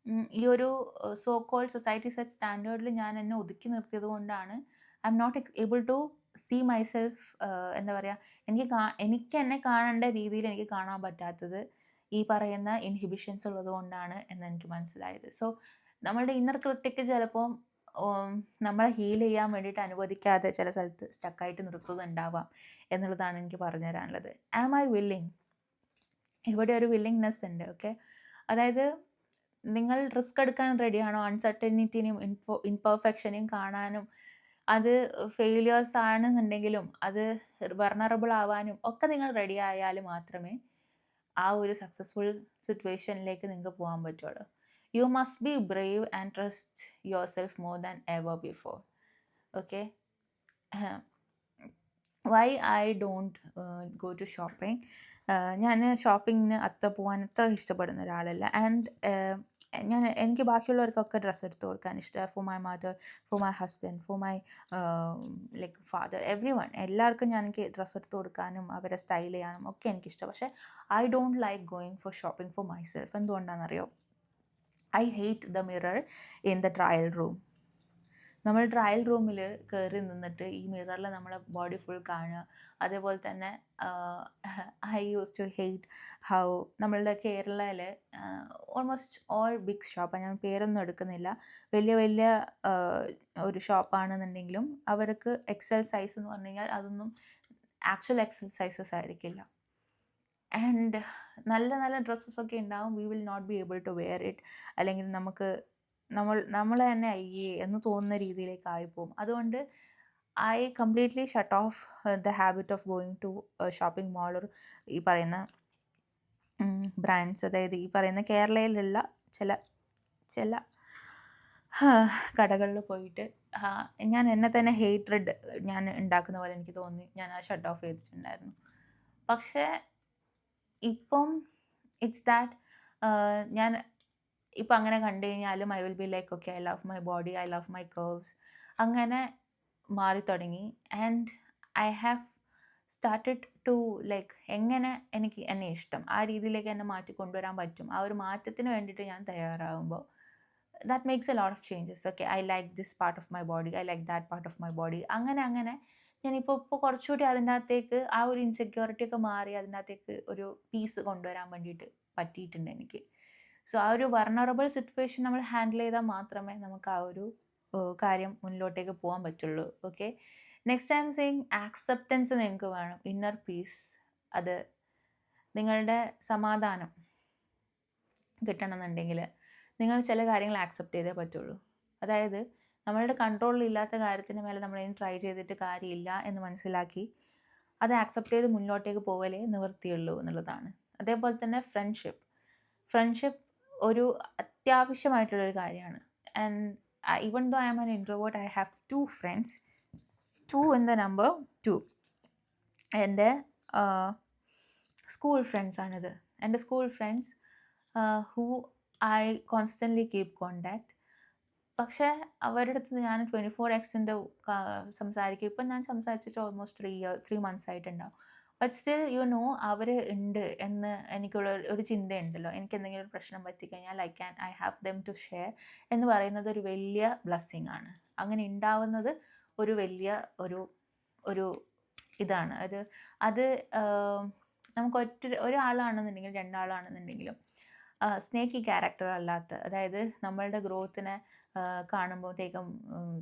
ഈ ഒരു സോ കോൾ സൊസൈറ്റി സെറ്റ് സ്റ്റാൻഡേർഡിൽ ഞാൻ എന്നെ ഒതുക്കി നിർത്തിയത് കൊണ്ടാണ് I'm not able to see myself. എന്താ പറയുക, എനിക്ക് എന്നെ കാണേണ്ട രീതിയിൽ എനിക്ക് കാണാൻ പറ്റാത്തത് ഈ പറയുന്ന ഇൻഹിബിഷൻസ് ഉള്ളത് കൊണ്ടാണ് എന്നെനിക്ക് മനസ്സിലായത്. സോ നമ്മളുടെ ഇന്നർ ക്രിട്ടിക്ക് ചിലപ്പോൾ നമ്മളെ ഹീൽ ചെയ്യാൻ വേണ്ടിയിട്ട് അനുവദിക്കാതെ ചില സ്ഥലത്ത് സ്റ്റക്കായിട്ട് നിർത്തുന്നുണ്ടാവാം എന്നുള്ളതാണ് എനിക്ക് പറഞ്ഞു തരാനുള്ളത്. Am I willing? ഇവിടെ ഒരു വില്ലിങ്നെസ് ഉണ്ട്. ഓക്കെ, അതായത് നിങ്ങൾ റിസ്ക് എടുക്കാൻ റെഡിയാണോ? അൺസർട്ടനിറ്റിനെയും ഇംപെർഫെക്ഷനെയും കാണാനും, അത് ഫെയിലിയേഴ്സ് ആണെന്നുണ്ടെങ്കിലും അത് വൾനറബിൾ ആവാനും ഒക്കെ നിങ്ങൾ റെഡി ആയാൽ മാത്രമേ ആ ഒരു സക്സസ്ഫുൾ സിറ്റുവേഷനിലേക്ക് നിങ്ങൾക്ക് പോകാൻ പറ്റുള്ളൂ. You must be brave and trust your self more than ever before. Okay, why I don't go to shopping? ഞാൻ ഷോപ്പിങ്ങിന് പോകാൻ അത്ര ഇഷ്ടപ്പെടുന്ന ഒരാളല്ല. ആൻഡ് എനിക്ക് ബാക്കിയുള്ളവർക്കൊക്കെ ഡ്രസ്സ് എടുത്ത് കൊടുക്കാൻ ഇഷ്ടമാണ്. For my mother, for my husband, for my like father, every one, എല്ലാവർക്കും ഞാൻ എനിക്ക് ഡ്രസ്സ് എടുത്ത് കൊടുക്കാനും അവരെ സ്റ്റൈൽ ചെയ്യാനും ഒക്കെ എനിക്കിഷ്ടം. പക്ഷേ I don't like going for shopping for myself. എന്തുകൊണ്ടാണെന്നറിയോ? I hate the mirror in the trial room. നമ്മൾ ട്രയൽ റൂമിൽ കയറി നിന്നിട്ട് ഈ മിററിൽ നമ്മളെ ബോഡി ഫുൾ കാണുക. അതേപോലെ തന്നെ I use to hate how നമ്മളുടെ കേരളയിൽ ഓൾമോസ്റ്റ് ഓൾ ബിഗ് ഷോപ്പാണ്, ഞാൻ പേരൊന്നും എടുക്കുന്നില്ല, വലിയ വലിയ ഒരു ഷോപ്പാണെന്നുണ്ടെങ്കിലും അവർക്ക് എക്സൽ സൈസ് എന്ന് പറഞ്ഞു കഴിഞ്ഞാൽ അതൊന്നും ആക്ച്വൽ എക്സൽ സൈസസ് ആയിരിക്കില്ല. ആൻഡ് നല്ല നല്ല ഡ്രസ്സസൊക്കെ ഉണ്ടാവും, we will not be able to wear it, അല്ലെങ്കിൽ നമ്മൾ തന്നെ അയ്യേ എന്ന് തോന്നുന്ന രീതിയിലേക്ക് ആയിപ്പോവും. അതുകൊണ്ട് I completely shut off the habit of going to shopping mall or ഈ പറയുന്ന ബ്രാൻഡ്സ്, അതായത് ഈ പറയുന്ന കേരളയിലുള്ള ചില കടകളിൽ പോയിട്ട് ഞാൻ എന്നെ തന്നെ ഹേറ്റ്രെഡ് ഞാൻ ഉണ്ടാക്കുന്ന പോലെ എനിക്ക് തോന്നി, ഞാൻ ആ ഷട്ട് ഓഫ് ചെയ്തിട്ടുണ്ടായിരുന്നു. പക്ഷേ ഇപ്പം ഇറ്റ്സ് ദാറ്റ് ഞാൻ ഇപ്പം അങ്ങനെ കണ്ടു കഴിഞ്ഞാലും I will be like okay, I love my body, I love my curves, അങ്ങനെ മാറി തുടങ്ങി. And I have started to like എങ്ങനെ എനിക്ക് എന്നെ ഇഷ്ടം ആ രീതിയിലേക്ക് എന്നെ മാറ്റി കൊണ്ടുവരാൻ പറ്റും, ആ ഒരു മാറ്റത്തിന് വേണ്ടിയിട്ട് ഞാൻ തയ്യാറാകുമ്പോൾ that makes a lot of changes. Okay, I like this part of my body, I like that part of my body. അങ്ങനെ ഞാനിപ്പോൾ കുറച്ചുകൂടി അതിൻ്റെ അകത്തേക്ക് ആ ഒരു ഇൻസെക്യൂരിറ്റി ഒക്കെ മാറി അതിൻ്റെ അകത്തേക്ക് ഒരു പീസ് കൊണ്ടുവരാൻ വേണ്ടിയിട്ട് പറ്റിയിട്ടുണ്ട് എനിക്ക്. സോ ആ ഒരു വൾനറബിൾ സിറ്റുവേഷൻ നമ്മൾ ഹാൻഡിൽ ചെയ്താൽ മാത്രമേ നമുക്ക് ആ ഒരു കാര്യം മുന്നിലോട്ടേക്ക് പോകാൻ പറ്റുള്ളൂ. Okay, next I am saying acceptance നിങ്ങൾക്ക് വേണം, ഇന്നർ പീസ്. അത് നിങ്ങളുടെ സമാധാനം കിട്ടണമെന്നുണ്ടെങ്കിൽ നിങ്ങൾ ചില കാര്യങ്ങൾ ആക്സെപ്റ്റ് ചെയ്തേ പറ്റുള്ളൂ. അതായത് നമ്മളുടെ കൺട്രോളിലില്ലാത്ത കാര്യത്തിന് മേലെ നമ്മളിനി ട്രൈ ചെയ്തിട്ട് കാര്യമില്ല എന്ന് മനസ്സിലാക്കി അത് ആക്സെപ്റ്റ് ചെയ്ത് മുന്നോട്ടേക്ക് പോകലേ നിവൃത്തിയുള്ളൂ എന്നുള്ളതാണ്. അതേപോലെ തന്നെ ഫ്രണ്ട്ഷിപ്പ് ഒരു അത്യാവശ്യമായിട്ടുള്ളൊരു കാര്യമാണ്. And even though I am an introvert, I have 2 friends, 2 in the number 2. എൻ്റെ സ്കൂൾ ഫ്രണ്ട്സാണിത്. എൻ്റെ school friends who I constantly keep contact. പക്ഷേ അവരുടെ അടുത്ത് ഞാൻ 24x സംസാരിക്കും. ഇപ്പം ഞാൻ സംസാരിച്ചിട്ട് ഓൾമോസ്റ്റ് 3 months ആയിട്ടുണ്ടാവും. ബട്ട് സ്റ്റിൽ അവർ ഉണ്ട് എന്ന് എനിക്കുള്ള ഒരു ചിന്തയുണ്ടല്ലോ. എനിക്ക് എന്തെങ്കിലും ഒരു പ്രശ്നം പറ്റിക്കഴിഞ്ഞാൽ I have them to share എന്ന് പറയുന്നത് ഒരു വലിയ ബ്ലെസ്സിങ് ആണ്. അങ്ങനെ ഉണ്ടാവുന്നത് ഒരു വലിയ ഒരു ഇതാണ്. അത് നമുക്ക് ഒരാളാണെന്നുണ്ടെങ്കിലും 2 ആളാണെന്നുണ്ടെങ്കിലും സ്നേക്കി ക്യാരക്ടർ അല്ലാത്ത, അതായത് നമ്മളുടെ ഗ്രോത്തിനെ കാണുമ്പോഴത്തേക്കും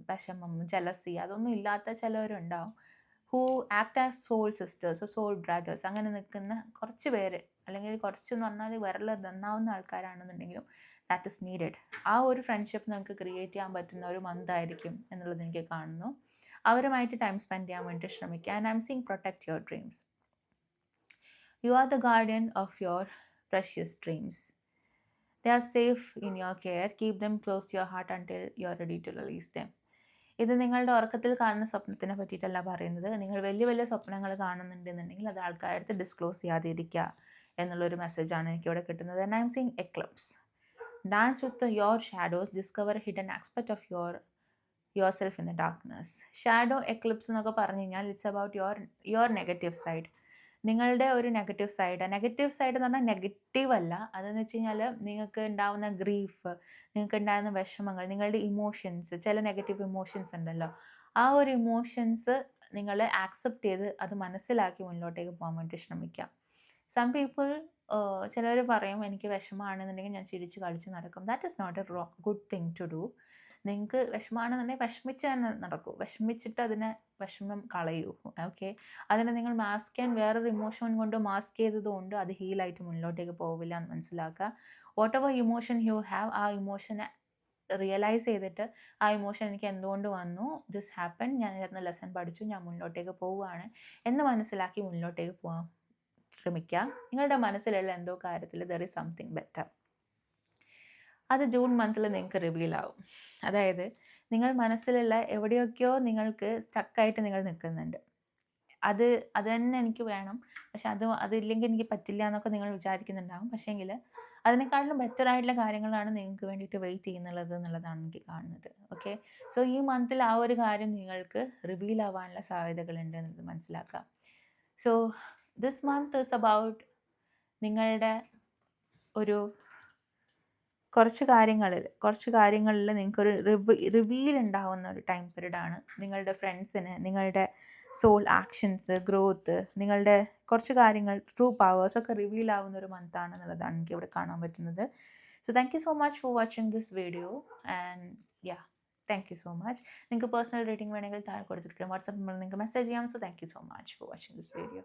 വിഷമം, ജലസി അതൊന്നും ഇല്ലാത്ത ചിലവരുണ്ടാവും. Who act as soul sisters, soul brothers, അങ്ങനെ നിൽക്കുന്ന കുറച്ച് പേര്, അല്ലെങ്കിൽ കുറച്ചെന്ന് പറഞ്ഞാൽ വിരൽ എണ്ണാവുന്ന ആൾക്കാരാണെന്നുണ്ടെങ്കിലും ദാറ്റ് ഇസ് നീഡഡ്. ആ ഒരു ഫ്രണ്ട്ഷിപ്പ് നമുക്ക് ക്രിയേറ്റ് ചെയ്യാൻ പറ്റുന്ന ഒരു മന്തായിരിക്കും എന്നുള്ളത് എനിക്ക് കാണുന്നു. അവരുമായിട്ട് ടൈം സ്പെൻഡ് ചെയ്യാൻ വേണ്ടി ശ്രമിക്കുക. And I'm seeing protect your dreams. You are the guardian of your precious dreams. They are safe in your care. Keep them close to your heart until you are ready to release them. ഇത് നിങ്ങളുടെ ഉറക്കത്തിൽ കാണുന്ന സ്വപ്നത്തിനെ പറ്റിയിട്ടല്ല പറയുന്നത്. നിങ്ങൾ വലിയ വലിയ സ്വപ്നങ്ങൾ കാണുന്നുണ്ടെന്നുണ്ടെങ്കിൽ അത് ആൾക്കാരുടെ അടുത്ത് ഡിസ്ക്ലോസ് ചെയ്യാതെ ഇരിക്കുക എന്നുള്ളൊരു മെസ്സേജാണ് എനിക്കിവിടെ കിട്ടുന്നത്. And I'm seeing Eclipse. Dance with your shadows, discover hidden aspect of your self in the darkness. Shadow Eclipse എന്നൊക്കെ പറഞ്ഞു കഴിഞ്ഞാൽ it's about your negative side. നിങ്ങളുടെ ഒരു നെഗറ്റീവ് സൈഡ് എന്ന് പറഞ്ഞാൽ നെഗറ്റീവ് അല്ല. അതെന്ന് വെച്ച് കഴിഞ്ഞാൽ നിങ്ങൾക്ക് ഉണ്ടാകുന്ന ഗ്രീഫ്, നിങ്ങൾക്ക് ഉണ്ടാകുന്ന വിഷമങ്ങൾ, നിങ്ങളുടെ ഇമോഷൻസ്, ചില നെഗറ്റീവ് ഇമോഷൻസ് ഉണ്ടല്ലോ, ആ ഒരു ഇമോഷൻസ് നിങ്ങൾ ആക്സെപ്റ്റ് ചെയ്ത് അത് മനസ്സിലാക്കി മുന്നോട്ടേക്ക് പോകാൻ വേണ്ടി ശ്രമിക്കാം. സം പീപ്പിൾ, ചിലർ പറയും എനിക്ക് വിഷമമാണെന്നുണ്ടെങ്കിൽ ഞാൻ ചിരിച്ച് കളിച്ച് നടക്കും. That is not a good thing to do. നിങ്ങൾക്ക് വിഷമമാണെന്നുണ്ടെങ്കിൽ വിഷമിച്ച് തന്നെ നടക്കൂ. വിഷമിച്ചിട്ട് അതിനെ വിഷമം കളയൂ. ഓക്കെ, അതിനെ നിങ്ങൾ മാസ്ക് ചെയ്യാൻ വേറൊരു ഇമോഷൻ കൊണ്ട് മാസ്ക് ചെയ്തതുകൊണ്ട് അത് ഹീലായിട്ട് മുന്നോട്ടേക്ക് പോവില്ല എന്ന് മനസ്സിലാക്കുക. What ever emotion you have, ആ ഇമോഷനെ റിയലൈസ് ചെയ്തിട്ട് ആ ഇമോഷൻ എനിക്ക് എന്തുകൊണ്ട് വന്നു, ദിസ് ഹാപ്പൻ, ഞാൻ ഇതിന് ലെസൺ പഠിച്ചു, ഞാൻ മുന്നോട്ടേക്ക് പോവുകയാണ് എന്ന് മനസ്സിലാക്കി മുന്നോട്ടേക്ക് പോകാൻ ശ്രമിക്കുക. നിങ്ങളുടെ മനസ്സിലുള്ള എന്തോ കാര്യത്തിൽ ദർ ഈസ് സംതിങ് ബെറ്റർ. അത് ജൂൺ മന്തിൽ നിങ്ങൾക്ക് റിവീൽ ആവും. അതായത് നിങ്ങൾ മനസ്സിലുള്ള എവിടെയൊക്കെയോ നിങ്ങൾക്ക് സ്റ്റക്കായിട്ട് നിങ്ങൾ നിൽക്കുന്നുണ്ട്. അത് തന്നെ എനിക്ക് വേണം, പക്ഷെ അതില്ലെങ്കിൽ എനിക്ക് പറ്റില്ല എന്നൊക്കെ നിങ്ങൾ വിചാരിക്കുന്നുണ്ടാകും. പക്ഷേങ്കിൽ അതിനേക്കാളും ബെറ്റർ ആയിട്ടുള്ള കാര്യങ്ങളാണ് നിങ്ങൾക്ക് വേണ്ടിയിട്ട് വെയിറ്റ് ചെയ്യുന്നുള്ളത് എന്നുള്ളതാണ് എനിക്ക് കാണുന്നത്. ഓക്കെ, സോ ഈ മന്തിൽ ആ ഒരു കാര്യം നിങ്ങൾക്ക് റിവീൽ ആവാനുള്ള സാധ്യതകളുണ്ട് എന്നത് മനസ്സിലാക്കാം. So this month is about നിങ്ങളുടെ ഒരു കുറച്ച് കാര്യങ്ങളിൽ നിങ്ങൾക്കൊരു റിവീൽ ഉണ്ടാവുന്ന ഒരു ടൈം പീരീഡാണ്. നിങ്ങളുടെ ഫ്രണ്ട്സിന്, നിങ്ങളുടെ സോൾ ആക്ഷൻസ്, ഗ്രോത്ത്, നിങ്ങളുടെ കുറച്ച് കാര്യങ്ങൾ, ട്രൂ പവേഴ്സൊക്കെ റിവീൽ ആവുന്ന ഒരു മന്താണ് എന്നുള്ളതാണ് എനിക്ക് ഇവിടെ കാണാൻ പറ്റുന്നത്. So thank you so much for watching this video. And thank you so much. നിങ്ങൾക്ക് പേഴ്സണൽ റേറ്റിംഗ് വേണമെങ്കിൽ താഴെ കൊടുത്തിരിക്കാം. വാട്സാപ്പ് നമ്പറിൽ നിങ്ങൾക്ക് മെസ്സേജ് ചെയ്യാം. So thank you so much for watching this video.